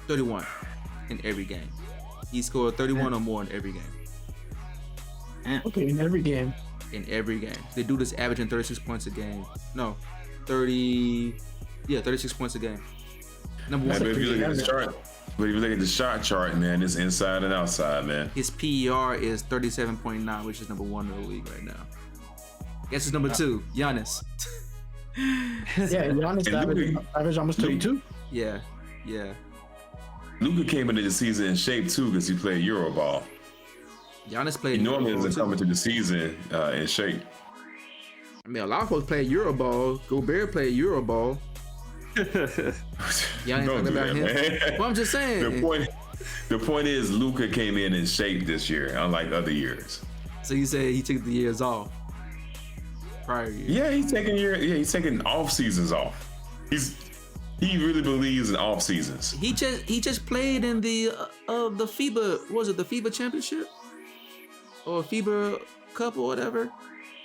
Speaker 1: 31 in every game. He scored 31 or more in every game.
Speaker 3: Okay, in every game.
Speaker 1: In every game. They do this averaging 36 points a game. No, 36 points a game. Number one.
Speaker 2: But if you look at the chart, the shot chart, man, it's inside and outside, man.
Speaker 1: His PER is 37.9, which is number 1 in the league right now. Guess it's number 2, Giannis.
Speaker 3: Yeah, Giannis average almost 32.
Speaker 1: Yeah.
Speaker 2: Luka came into the season in shape too because he played Euroball.
Speaker 1: Giannis played.
Speaker 2: He normally
Speaker 1: Euroball
Speaker 2: doesn't
Speaker 1: too.
Speaker 2: come into the season in shape.
Speaker 1: I mean, a lot of folks play Euroball. Gobert played Euroball. Y'all ain't
Speaker 2: Don't
Speaker 1: talking
Speaker 2: do
Speaker 1: about
Speaker 2: that,
Speaker 1: him.
Speaker 2: man.
Speaker 1: Well, I'm just saying.
Speaker 2: The point is Luka came in shape this year, unlike other years.
Speaker 1: So you say he took the years off. Prior year.
Speaker 2: Yeah, he's taking off seasons off. He really believes in off seasons.
Speaker 1: He just played in the FIBA. Was it the FIBA championship or FIBA Cup or whatever?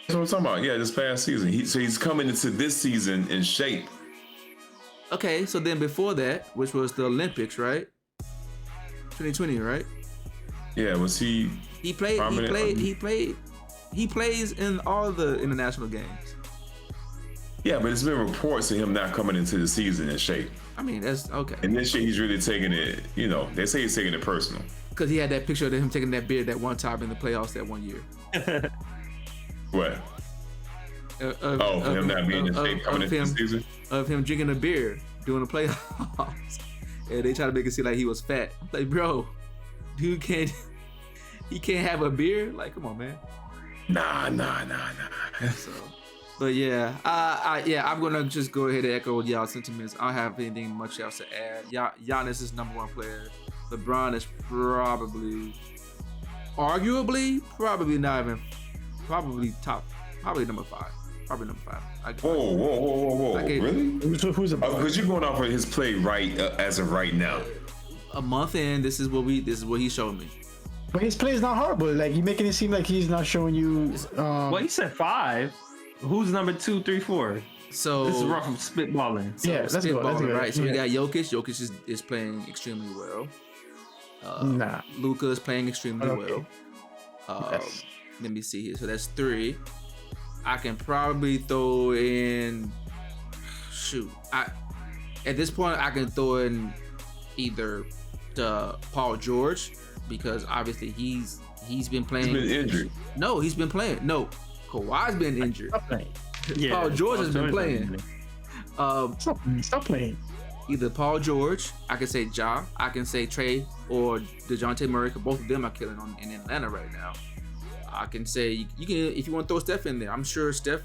Speaker 2: That's what I'm talking about. Yeah, this past season. He's coming into this season in shape.
Speaker 1: Okay, so then before that, which was the Olympics, right? 2020, right?
Speaker 2: Yeah, was he?
Speaker 1: He played he plays in all the international games.
Speaker 2: Yeah, but it's been reports of him not coming into the season in shape.
Speaker 1: I mean, that's okay.
Speaker 2: And this year he's really taking it, you know, they say he's taking it personal.
Speaker 1: Because he had that picture of him taking that beer that one time in the playoffs that one year.
Speaker 2: What? Him not being in shape coming into the season?
Speaker 1: Of him drinking a beer during the playoffs. And they try to make it seem like he was fat. I'm like, bro, dude he can't have a beer? Like, come on, man.
Speaker 2: Nah.
Speaker 1: So, but yeah, I'm gonna just go ahead and echo y'all's sentiments. I don't have anything much else to add. Giannis is number one player. LeBron is arguably probably number five. Probably number five.
Speaker 2: Whoa. Really?
Speaker 3: Who's above?
Speaker 2: Because you're going off of his play right as of right now.
Speaker 1: A month in, this is what he showed me.
Speaker 3: But his play is not horrible. Like, you're making it seem like he's not showing you.
Speaker 4: Well, he said 5. Who's number 2, 3, 4?
Speaker 1: So
Speaker 4: This is rough from spitballing.
Speaker 1: So
Speaker 3: Yeah, let's go.
Speaker 1: right? So
Speaker 3: Yeah.
Speaker 1: we got Jokic. Jokic is playing extremely well.
Speaker 3: Nah.
Speaker 1: Luka is playing extremely
Speaker 3: Okay.
Speaker 1: well.
Speaker 3: Yes.
Speaker 1: Let me see here. So that's 3. I can probably throw in. At this point I can throw in either Paul George, because obviously he's been playing.
Speaker 2: He's been injured.
Speaker 1: No, he's been playing. No, Kawhi's been injured.
Speaker 3: Stop playing.
Speaker 4: Yeah,
Speaker 1: Paul George has been playing.
Speaker 3: Stop playing.
Speaker 1: Either Paul George, I can say Ja, I can say Trey or DeJounte Murray, because both of them are killing in Atlanta right now. I can say you can, if you want to throw Steph in there, I'm sure Steph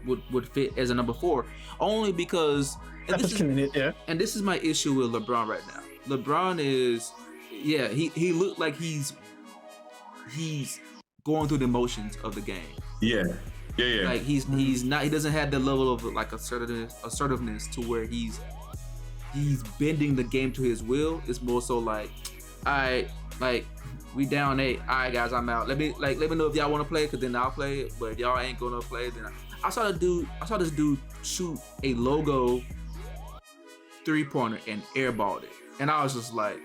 Speaker 1: would fit as a number 4, only because and this is my issue with LeBron right now. LeBron is, he looked like he's going through the motions of the game.
Speaker 2: Yeah.
Speaker 1: Like he doesn't have the level of like assertiveness to where he's bending the game to his will. It's more so like, all right, like we down 8. All right, guys, I'm out. Let me know if y'all want to play, because then I'll play it. But if y'all ain't gonna play, then I saw this dude shoot a logo 3-pointer and airballed it, and I was just like,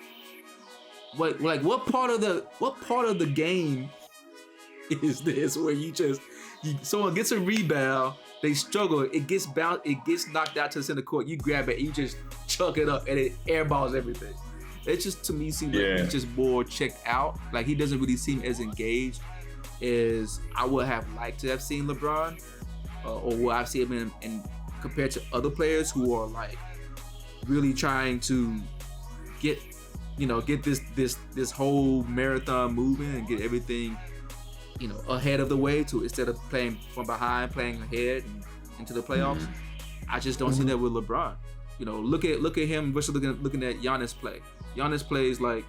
Speaker 1: what part of the game is this where someone gets a rebound, they struggle, it gets knocked out to the center court, you grab it, and you just chuck it up, and it airballs everything. It just, to me, seems like he's just more checked out. Like, he doesn't really seem as engaged as I would have liked to have seen LeBron, or what I've seen him in compared to other players who are like really trying to get this whole marathon moving and get everything, ahead of the way, to instead of playing from behind, playing ahead and into the playoffs. I just don't see that with LeBron. Look at him versus looking at Giannis play. Giannis plays like,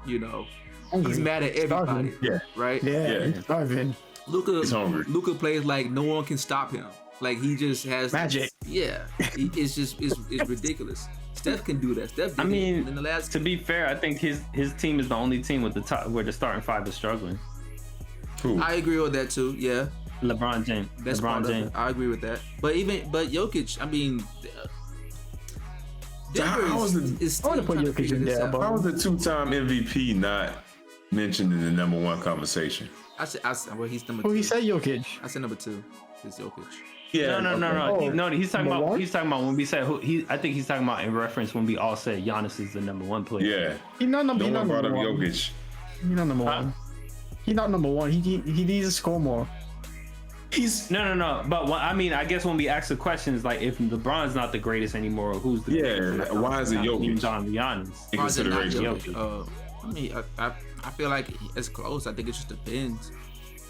Speaker 1: he's mad at everybody. Right?
Speaker 3: Yeah. He's starving.
Speaker 1: Luka plays like no one can stop him. Like, he just has
Speaker 3: magic.
Speaker 1: It's ridiculous. Steph can do that. Steph did it in the last.
Speaker 4: To be fair, I think his team is the only team with the top where the starting 5 is struggling.
Speaker 2: Who?
Speaker 1: I agree with that too. Yeah.
Speaker 4: LeBron James.
Speaker 1: That's
Speaker 4: LeBron
Speaker 1: part
Speaker 4: James.
Speaker 1: of it. I agree with that. But Jokic, I mean, Denver is still
Speaker 3: I want to put
Speaker 1: trying to
Speaker 3: Jokic
Speaker 1: figure
Speaker 3: in
Speaker 1: this
Speaker 3: there,
Speaker 1: out.
Speaker 3: but
Speaker 2: How was the 2-time MVP not mentioned in the number 1 conversation?
Speaker 1: I said, well, he's number 2.
Speaker 3: Oh, he said Jokic.
Speaker 1: I said number 2. It's Jokic.
Speaker 2: Yeah.
Speaker 4: No. He's talking
Speaker 3: Number
Speaker 4: about.
Speaker 3: one?
Speaker 4: He's talking about when we said I think he's talking about in reference when we all said Giannis is the number 1 player.
Speaker 2: Yeah.
Speaker 3: He's not number.
Speaker 2: No
Speaker 3: He's
Speaker 2: one
Speaker 3: not
Speaker 2: brought
Speaker 3: number
Speaker 2: up
Speaker 3: 1.
Speaker 2: Jokic.
Speaker 3: He's not number 1. He's not number 1. He needs to score more.
Speaker 2: He's
Speaker 4: No. But I guess when we ask the questions, like, if LeBron's not the greatest anymore, who's the greatest?
Speaker 2: why is it Jokic?
Speaker 4: John Giannis.
Speaker 2: in
Speaker 1: Why is it not
Speaker 2: consideration.
Speaker 1: Jokic? I mean, I feel like it's close. I think it just depends.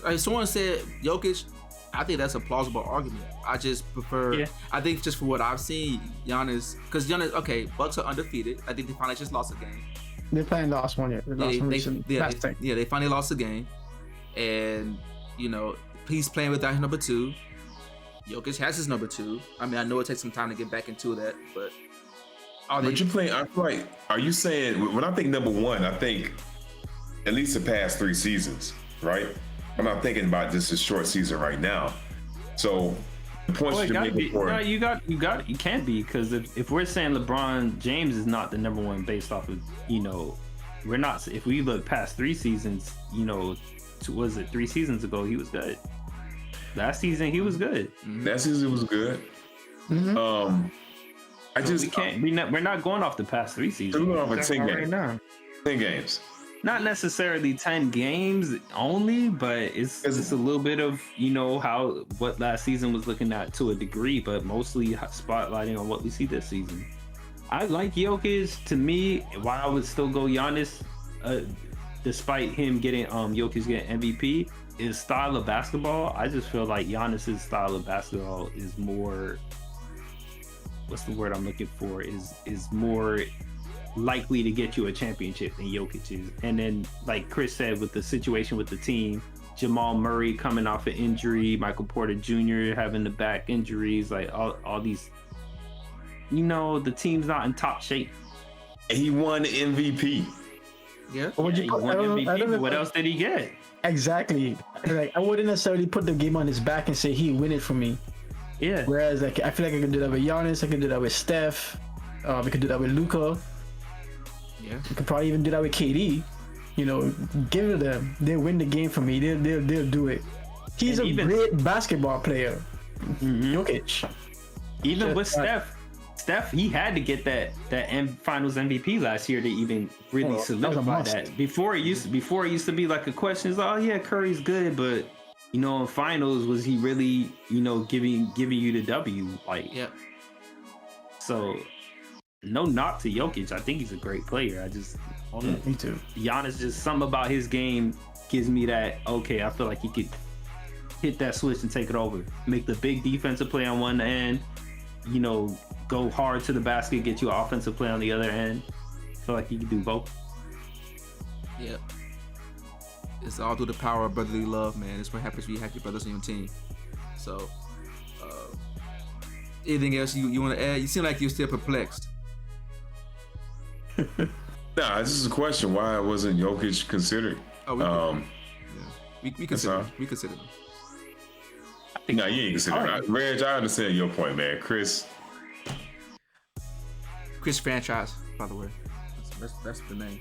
Speaker 1: Like, someone said Jokic. I think that's a plausible argument. I just prefer.
Speaker 4: Yeah.
Speaker 1: I think just for what I've seen, Giannis, because Giannis. Okay, Bucks are undefeated. I think they finally just lost a game.
Speaker 3: They're playing the last one yet.
Speaker 1: They finally lost a game, and he's playing without number 2. Jokic has his number 2. I mean, I know it takes some time to get back into that, but
Speaker 2: You're playing. I feel like. Are you saying when I think number 1? I think at least the past 3 seasons, right? I'm not thinking about just a short season right now. So the points you're making for
Speaker 4: you can't be, because if we're saying LeBron James is not the number 1 based off of we're not. If we look past 3 seasons, was it 3 seasons ago, he was good. Last season, he was good.
Speaker 2: That season was good. I
Speaker 4: So
Speaker 2: just
Speaker 4: we can't. We're not going off the past 3 seasons.
Speaker 2: We're going off of 10
Speaker 4: Right
Speaker 2: games.
Speaker 4: now.
Speaker 2: 10 games.
Speaker 4: Not necessarily 10 games only, but it's a little bit of, you know, what last season was looking at to a degree, but mostly spotlighting on what we see this season. I like Jokic. To me, why I would still go Giannis, despite him getting Jokic getting MVP, is style of basketball. I just feel like Giannis's style of basketball is more, what's the word I'm looking for, is more likely to get you a championship than Jokic is. And then, like Chris said, with the situation with the team, Jamal Murray coming off an injury, Michael Porter Jr. having the back injuries, like all these, you know, the team's not in top shape.
Speaker 2: He won MVP.
Speaker 1: Yeah.
Speaker 3: What would
Speaker 4: Yeah,
Speaker 3: you
Speaker 4: he
Speaker 3: call-
Speaker 4: won
Speaker 3: I don't-
Speaker 4: MVP,
Speaker 3: I don't
Speaker 4: but
Speaker 3: know
Speaker 4: what
Speaker 3: if-
Speaker 4: else did he get?
Speaker 3: Exactly. Like I wouldn't necessarily put the game on his back and say he win it for me.
Speaker 4: Yeah.
Speaker 3: Whereas like I feel like I could do that with Giannis, I could do that with Steph, we could do that with Luka.
Speaker 1: Yeah.
Speaker 3: We could probably even do that with KD. You know, give it to them. They'll win the game for me. They'll do it. He's
Speaker 4: And
Speaker 3: a
Speaker 4: even-
Speaker 3: great basketball player. Jokic.
Speaker 4: Even with
Speaker 3: Just-
Speaker 4: Steph, he had to get that Finals MVP last year to even really
Speaker 3: Oh, that was a
Speaker 4: solidify
Speaker 3: must.
Speaker 4: that. Before it used to be like a question is, oh yeah, Curry's good, but you know, in Finals, was he really, you know, giving you the W? Like,
Speaker 1: Yep.
Speaker 4: so no knock to Jokic. I think he's a great player. I just
Speaker 3: Me too.
Speaker 4: Giannis, just something about his game gives me that, okay, I feel like he could hit that switch and take it over. Make the big defensive play on one end, you know, go hard to the basket, get you an offensive play on the other end. I feel like he can do both.
Speaker 1: Yep. It's all through the power of brotherly love, man. It's what happens when you have your brothers on your team. So, anything else you want to add? You seem like you're still perplexed.
Speaker 2: Nah, this is a question. Why wasn't Jokic considered?
Speaker 1: Oh, we consider
Speaker 2: all.
Speaker 1: him. We consider him.
Speaker 2: No, you ain't considered. Reg, I understand your point, man. Chris
Speaker 1: Franchise, by the way. That's the name.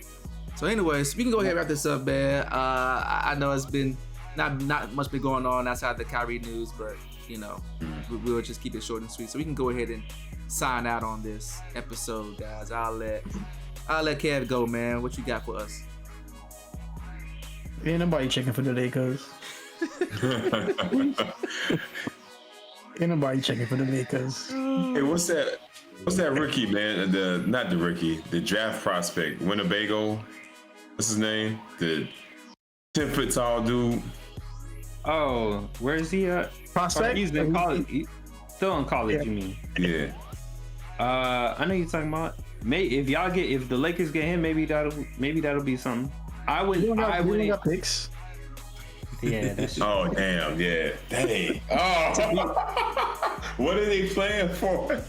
Speaker 1: So, anyways, we can go ahead and wrap this up, man. I know it's been not much been going on outside the Kyrie news, but you know, we'll just keep it short and sweet. So we can go ahead and sign out on this episode, guys. I'll let Kev go, man. What you got for us?
Speaker 3: Ain't nobody checking for the Lakers. Ain't nobody checking for the Lakers.
Speaker 2: Hey, what's that rookie, man? The draft prospect, Winnebago. What's his name? The 10-foot tall dude.
Speaker 4: Oh, where is he at?
Speaker 3: Prospect?
Speaker 4: He's in college. He's still in college,
Speaker 3: Yeah.
Speaker 4: you mean?
Speaker 2: Yeah.
Speaker 4: I know you're talking about. If the Lakers get him, maybe that'll be something.
Speaker 3: We don't
Speaker 4: wouldn't.
Speaker 3: got picks.
Speaker 4: Yeah, that's
Speaker 2: Oh damn, yeah. Dang. Oh. What are they playing for?
Speaker 4: I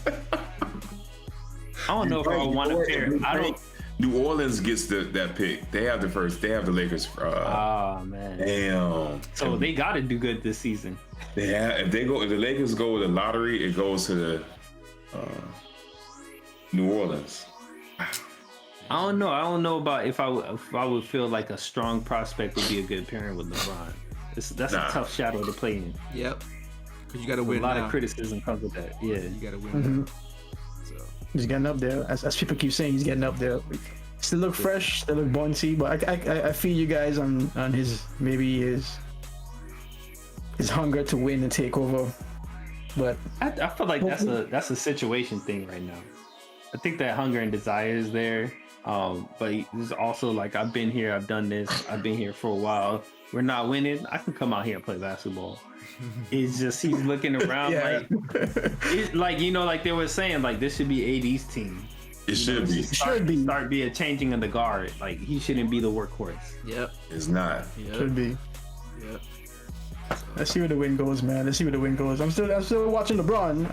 Speaker 4: don't know if I want to pair. I don't.
Speaker 2: New Orleans gets that pick. They have the first. They have the Lakers.
Speaker 4: Oh man.
Speaker 2: Damn.
Speaker 4: So they got to do good this season.
Speaker 2: If the Lakers go with the lottery, it goes to the New Orleans.
Speaker 4: I don't know. I don't know about if I would feel like a strong prospect would be a good pairing with LeBron. That's a tough shadow to play in.
Speaker 1: Yep. Because you got to
Speaker 4: A
Speaker 1: win
Speaker 4: lot
Speaker 1: now.
Speaker 4: of criticism comes with that. Yeah.
Speaker 1: You got to win
Speaker 3: Mm-hmm.
Speaker 1: now. So,
Speaker 3: He's getting up there. As people keep saying, he's getting up there. Still look fresh, still look bouncy, but I feel you guys on his hunger to win and take over. But
Speaker 4: I feel like that's a situation thing right now. I think that hunger and desire is there. But there's also like, I've been here, I've done this, I've been here for a while. We're not winning. I can come out here and play basketball. It's just he's looking around
Speaker 3: Yeah.
Speaker 4: like you know, like they were saying, like this should be AD's team.
Speaker 2: It should be.
Speaker 4: Start be a changing of the guard. Like he shouldn't be the workhorse.
Speaker 1: yep.
Speaker 2: It's not.
Speaker 1: Yep.
Speaker 3: should be.
Speaker 1: Yep.
Speaker 3: Let's see where the win goes, man. Let's see where the win goes. I'm still watching LeBron.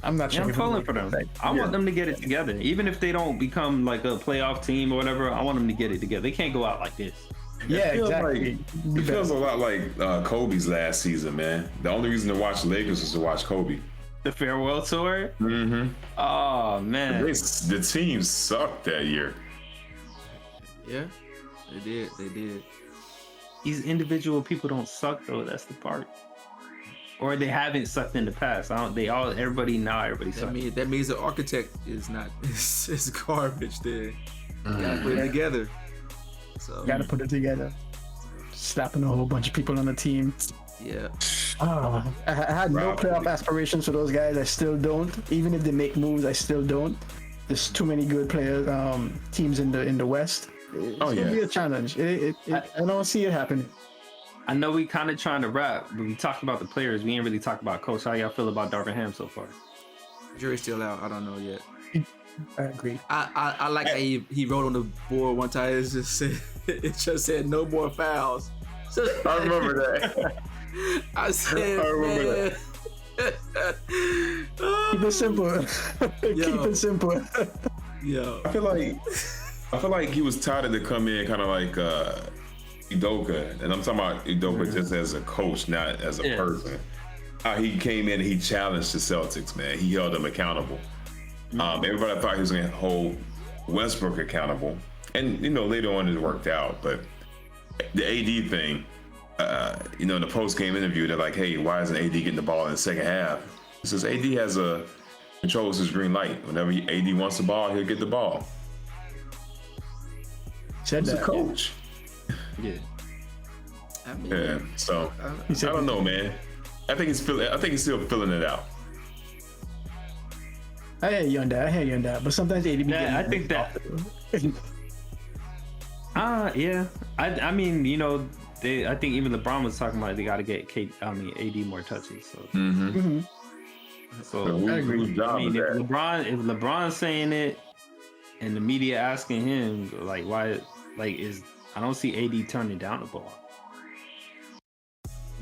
Speaker 3: I'm not
Speaker 4: Yeah,
Speaker 3: checking
Speaker 4: I'm pulling for them. I want them to get it together. Even if they don't become like a playoff team or whatever, I want them to get it together. They can't go out like this.
Speaker 3: Yeah,
Speaker 2: It feels
Speaker 3: exactly.
Speaker 2: It feels a lot like Kobe's last season, man. The only reason to watch the Lakers was to watch Kobe.
Speaker 4: The farewell tour.
Speaker 2: Mm-hmm.
Speaker 4: Oh man.
Speaker 2: The team sucked that year.
Speaker 1: Yeah. They did.
Speaker 4: these individual people don't suck though. That's the part. Or they haven't sucked in the past. Everybody sucks.
Speaker 1: That means the architect is not. It's garbage. There, you gotta put it together. So
Speaker 3: Gotta put it together. Slapping a whole bunch of people on the team.
Speaker 1: yeah.
Speaker 3: I had no playoff aspirations for those guys. I still don't. Even if they make moves, I still don't. There's too many good players, teams in the West. It's gonna be a challenge. I don't see it happening.
Speaker 4: I know we kind of trying to wrap, but we talked about the players. We ain't really talked about coach. How y'all feel about Darvin Ham so far?
Speaker 1: Jury's still out. I don't know yet.
Speaker 3: I agree.
Speaker 1: I like how he wrote on the board one time. It just said no more fouls.
Speaker 2: I remember that.
Speaker 1: I said,
Speaker 2: I remember
Speaker 1: that.
Speaker 3: Keep it simple. Keep it simple.
Speaker 1: Yo,
Speaker 2: I feel like he was tired to come in kind of like Udoka, and I'm talking about Udoka just as a coach, not as a person. He came in and he challenged the Celtics, man. He held them accountable. Everybody thought he was going to hold Westbrook accountable, and later on it worked out. But the AD thing, in the post-game interview, they're like, "Hey, why isn't AD getting the ball in the second half?" He says AD controls his green light. Whenever AD wants the ball, he'll get the ball.
Speaker 3: Said
Speaker 2: He's
Speaker 3: that.
Speaker 2: a coach.
Speaker 4: Yeah.
Speaker 1: I mean,
Speaker 2: Yeah. So I don't know, man. I think he's still filling it out.
Speaker 3: I hear you on that. But sometimes AD be
Speaker 4: Yeah, I think that. Yeah. I mean, I think even LeBron was talking about they got to get AD more touches. So, so
Speaker 3: I agree.
Speaker 4: if LeBron's saying it, and the media asking him like why, I don't see AD turning down the ball.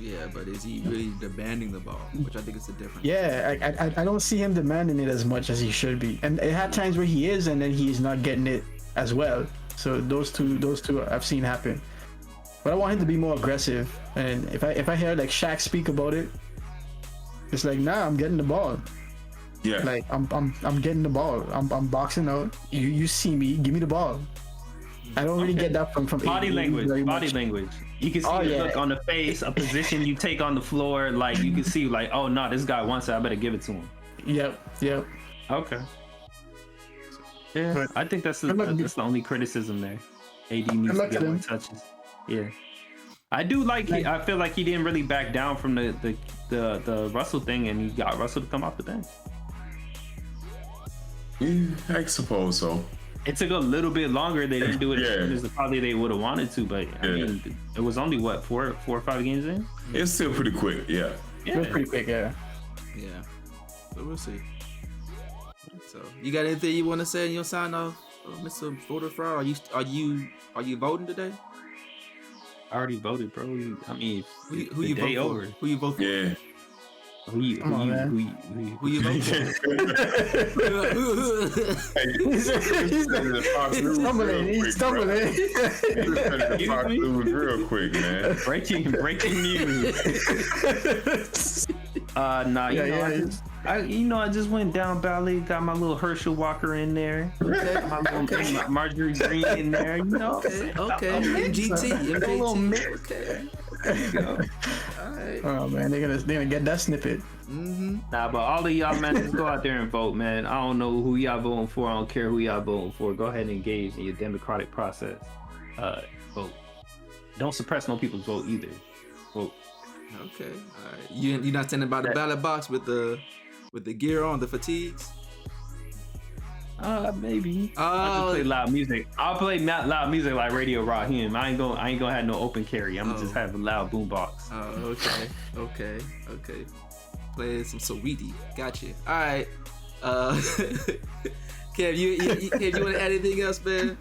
Speaker 1: yeah, but is he really demanding the ball? Which I think is the difference.
Speaker 3: Yeah, I don't see him demanding it as much as he should be. And it had times where he is, and then he's not getting it as well. So those two I've seen happen. But I want him to be more aggressive. And if I hear like Shaq speak about it, it's like, nah, I'm getting the ball.
Speaker 2: Yeah.
Speaker 3: Like I'm getting the ball. I'm boxing out. You see me, give me the ball. I don't really get that from
Speaker 4: body
Speaker 3: AD
Speaker 4: language.
Speaker 3: very
Speaker 4: Body
Speaker 3: much.
Speaker 4: language. You can see the look on the face, a position you take on the floor. Like you can see, like, oh no, this guy wants it. I better give it to him.
Speaker 3: Yep.
Speaker 4: Okay. Yeah,
Speaker 3: But
Speaker 4: I think that's the only criticism there. AD needs to get more touches. Yeah. I do I feel like he didn't really back down from the Russell thing, and he got Russell to come off the bench.
Speaker 2: Yeah, I suppose so.
Speaker 4: It took a little bit longer. They didn't do it as soon as probably they would have wanted to, but I mean, it was only what 4 or 5 games in.
Speaker 2: It's still pretty quick. Yeah.
Speaker 3: It was pretty quick, yeah.
Speaker 1: Yeah. But we'll see. So, you got anything you want to say in your sign off, Mr. Voter Fraud? Are you voting today?
Speaker 4: I already voted, bro. I mean,
Speaker 1: Who you vote
Speaker 4: over.
Speaker 1: for? Who you vote for?
Speaker 2: Yeah.
Speaker 4: Who you vote for?
Speaker 3: He's stumbling.
Speaker 2: Real quick, man.
Speaker 4: Breaking news. I just went down Valley, got my little Herschel Walker in there, my little Marjorie Green in there,
Speaker 1: Okay. MGT. Okay. There you go. All right.
Speaker 3: Oh man, they're gonna get that snippet.
Speaker 1: Mm-hmm.
Speaker 4: Nah, but all of y'all, man, just go out there and vote, man. I don't know who y'all voting for. I don't care who y'all voting for. Go ahead and engage in your democratic process. Vote. Don't suppress no people's vote either. Vote.
Speaker 1: Okay. All right. You're not standing by the ballot box with the gear on, the fatigues?
Speaker 4: Maybe. I'll just play loud music. I'll play not loud music like Radio Raheem. I ain't gonna have no open carry. I'm gonna just have a loud boombox.
Speaker 1: Oh, okay. Play some Saweetie. Gotcha. All right. Kev, you want to add anything else, man?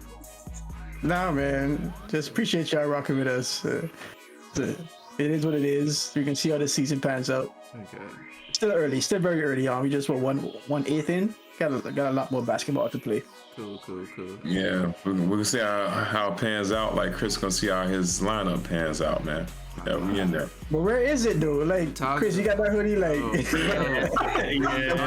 Speaker 3: Nah, man. Just appreciate y'all rocking with us. It is what it is. You can see how the season pans out.
Speaker 1: Okay.
Speaker 3: Still very early on. We just were 1/8 in. Got a lot more basketball to play.
Speaker 1: Cool.
Speaker 2: Yeah, we're gonna see how it pans out. Like Chris gonna see how his lineup pans out, man. Yeah, we in there.
Speaker 3: But where is it though? Like Chris, you got that hoodie? Like,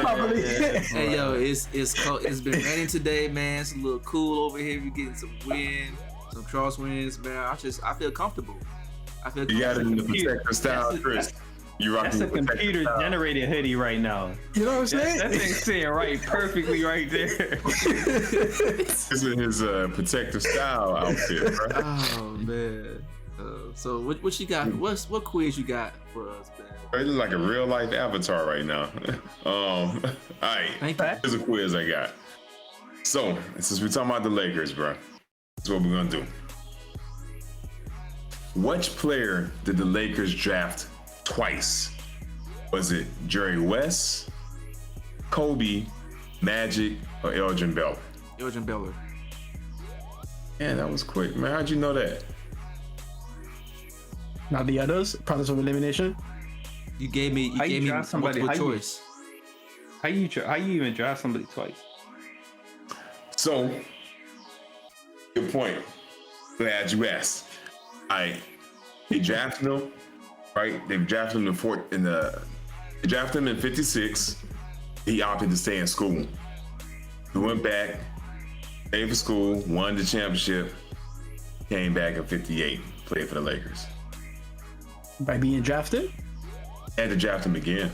Speaker 3: probably.
Speaker 1: Hey yo, it's cold. It's been raining today, man. It's a little cool over here. We're getting some wind, some crosswinds, man. I feel comfortable. I feel
Speaker 2: You got it in the
Speaker 4: Computer.
Speaker 2: protector style,
Speaker 4: That's a-
Speaker 2: Chris. You
Speaker 4: That's
Speaker 2: rocking
Speaker 4: a
Speaker 2: the protector
Speaker 4: computer
Speaker 2: style.
Speaker 4: generated hoodie right now.
Speaker 3: You know what I'm saying?
Speaker 4: That thing's saying right perfectly right there.
Speaker 2: This is his protective style outfit, bro.
Speaker 1: Oh man. So what you got? What quiz you got for us, man?
Speaker 2: It looks like a real life avatar right now. All right,
Speaker 1: Thank you.
Speaker 2: here's a quiz I got. So since we're talking about the Lakers, bro, that's what we're gonna do. Which player did the Lakers draft twice? Was it Jerry West, Kobe, Magic, or Elgin Baylor?
Speaker 1: Elgin Baylor.
Speaker 2: Man, that was quick, man. How'd you know that?
Speaker 3: Now the others, process of elimination.
Speaker 1: You gave me
Speaker 4: How you draft somebody?
Speaker 1: multiple
Speaker 4: How you-
Speaker 1: choice.
Speaker 4: How you even draft somebody twice?
Speaker 2: So, good point. Glad you asked. They drafted him, right? They drafted him they drafted him in '56. He opted to stay in school. He went back, stayed for school, won the championship, came back in '58, played for the Lakers.
Speaker 3: By being drafted.
Speaker 2: Had to draft him again.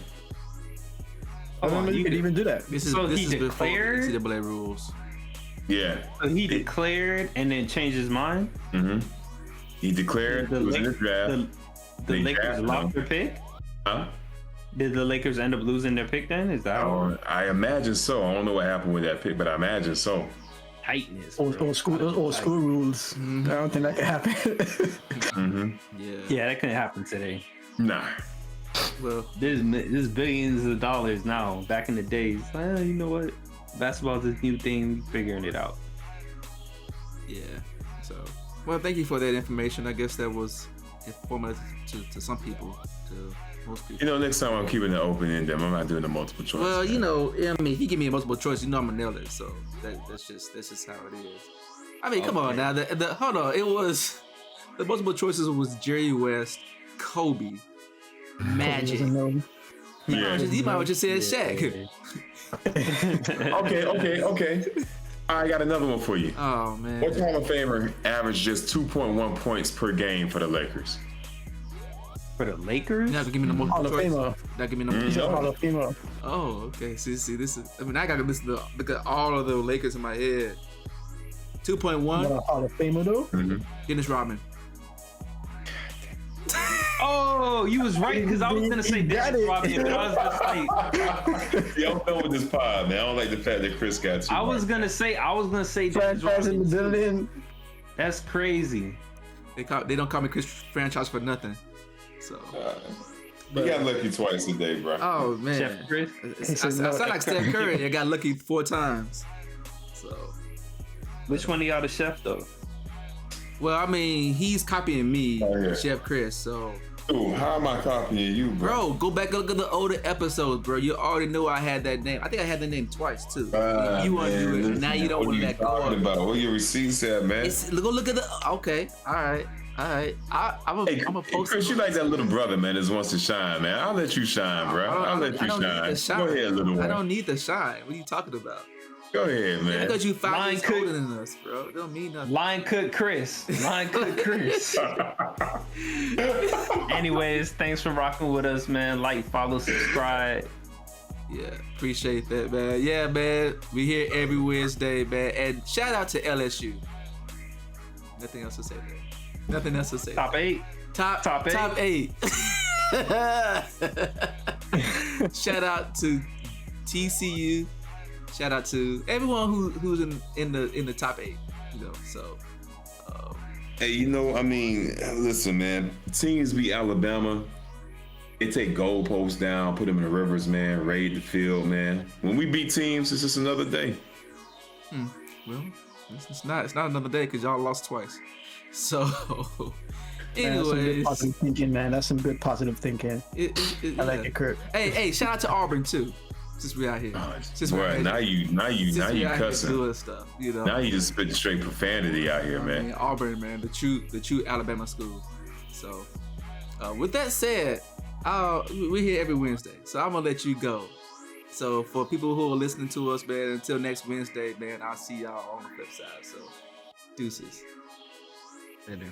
Speaker 3: I don't know you could even do that.
Speaker 1: This is
Speaker 4: So
Speaker 1: this
Speaker 4: he
Speaker 1: is before
Speaker 4: declared?
Speaker 1: the NCAA rules.
Speaker 2: Yeah.
Speaker 4: So he declared and then changed his mind.
Speaker 2: Mm-hmm. He declared he was in the draft.
Speaker 4: The
Speaker 2: They
Speaker 4: Lakers
Speaker 2: drafted
Speaker 4: lost
Speaker 2: him.
Speaker 4: their pick.
Speaker 2: Huh?
Speaker 4: Did the Lakers end up losing their pick then? Is that how
Speaker 2: I imagine so. I don't know what happened with that pick, but I imagine so.
Speaker 4: tightness?
Speaker 3: Old school, those old school rules. I don't think that could happen.
Speaker 2: Mm-hmm.
Speaker 1: Yeah.
Speaker 4: Yeah, that couldn't happen today.
Speaker 2: Nah.
Speaker 1: Well,
Speaker 4: There's billions of dollars now. Back in the days, well, you know what? Basketball's this new thing. We figuring it out.
Speaker 1: yeah. So, well, thank you for that information. I guess that was informative to some people, to most people.
Speaker 2: You know, next time I'm keeping it open ended. I'm not doing the multiple choice.
Speaker 1: Well, you know, I mean, if you give me a multiple choice, you know I'm gonna nail it. So that's just how it is. I mean, come on now. The hold on. It was the multiple choices was Jerry West, Kobe, Magic.
Speaker 3: No.
Speaker 2: Yeah.
Speaker 1: You might have just said Shaq.
Speaker 2: Okay. I got another one for you.
Speaker 1: Oh man.
Speaker 2: What Hall of Famer averaged just 2.1 points per game for the Lakers?
Speaker 4: For the Lakers?
Speaker 1: You're not gonna give me no
Speaker 3: Hall
Speaker 1: multiple
Speaker 3: of
Speaker 1: choice.
Speaker 3: Famer.
Speaker 1: Not give me no multiple choice.
Speaker 3: Hall of Famer.
Speaker 1: Oh, okay. See, this is. I mean, I gotta listen to look at all of the Lakers in my head. 2.1.
Speaker 3: Not a Hall of Famer though.
Speaker 1: Dennis Rodman.
Speaker 4: Oh, you was right because I was gonna say
Speaker 3: got
Speaker 4: Dennis
Speaker 3: it.
Speaker 4: Rodman. But I was just like,
Speaker 2: Yeah, I'm done with this pod, man. I don't like the fact that Chris got too
Speaker 4: I was
Speaker 2: much.
Speaker 4: gonna say Dennis
Speaker 3: Franchise in the
Speaker 4: Rodman.
Speaker 3: building.
Speaker 4: That's crazy.
Speaker 1: They don't call me Chris Franchise for nothing. So.
Speaker 2: You got lucky twice today, bro.
Speaker 1: Oh man.
Speaker 4: Chef Chris.
Speaker 1: I sound like Steph Curry. I got lucky 4 times. So.
Speaker 4: Which one of y'all the chef though?
Speaker 1: Well, I mean, he's copying me,
Speaker 2: Oh, yeah.
Speaker 1: Chef Chris. So.
Speaker 2: Dude, how am I copying you, bro?
Speaker 1: Bro, go back and look at the older episodes, bro. You already know I had that name. I think I had the name twice too. You want to do it?
Speaker 2: Man,
Speaker 1: Now you don't
Speaker 2: what
Speaker 1: want to
Speaker 2: are
Speaker 1: let go
Speaker 2: talking
Speaker 1: of it.
Speaker 2: about? What your receipts at, man?
Speaker 1: Go look at the. Okay, all right. I'm a post.
Speaker 2: Chris, you like that little brother, man, that wants to shine, man. I'll let you shine, bro. I'll let you
Speaker 1: I don't need the
Speaker 2: shine. Go ahead, little
Speaker 1: I
Speaker 2: one.
Speaker 1: don't need the shine. What are you talking about?
Speaker 2: Go ahead, man.
Speaker 1: Because you 5
Speaker 4: Line
Speaker 1: years
Speaker 4: cook.
Speaker 1: older than us, bro. It don't mean nothing.
Speaker 4: Line cook Chris. Line cook Chris. Anyways, thanks for rocking with us, man. Like, follow, subscribe.
Speaker 1: Yeah, appreciate that, man. Yeah, man. We here every Wednesday, man. And shout out to LSU. Nothing else to say, man. Nothing else to say.
Speaker 4: Top 8.
Speaker 1: Top 8. Shout out to TCU. Shout out to everyone who's in the top 8. You know, so.
Speaker 2: Hey, you know, I mean, listen, man. Teams beat Alabama. They take goalposts down, put them in the rivers, man. Raid the field, man. When we beat teams, it's just another day.
Speaker 1: Well, it's not another day because y'all lost twice. So,
Speaker 3: Man, that's some good
Speaker 1: anyways,
Speaker 3: positive thinking, man. That's some good positive thinking. I like it, Kurt.
Speaker 1: Hey, shout out to Auburn too, since we out here. Since we out
Speaker 2: Bro,
Speaker 1: here-
Speaker 2: now you
Speaker 1: since we out here
Speaker 2: cussing.
Speaker 1: doing stuff, you know.
Speaker 2: Now you just spit straight profanity out here,
Speaker 1: I
Speaker 2: man.
Speaker 1: mean, Auburn, man, the true Alabama school. So, with that said, we're here every Wednesday, so I'm gonna let you go. So for people who are listening to us, man, until next Wednesday, man, I'll see y'all on the flip side. So, deuces.
Speaker 4: Later.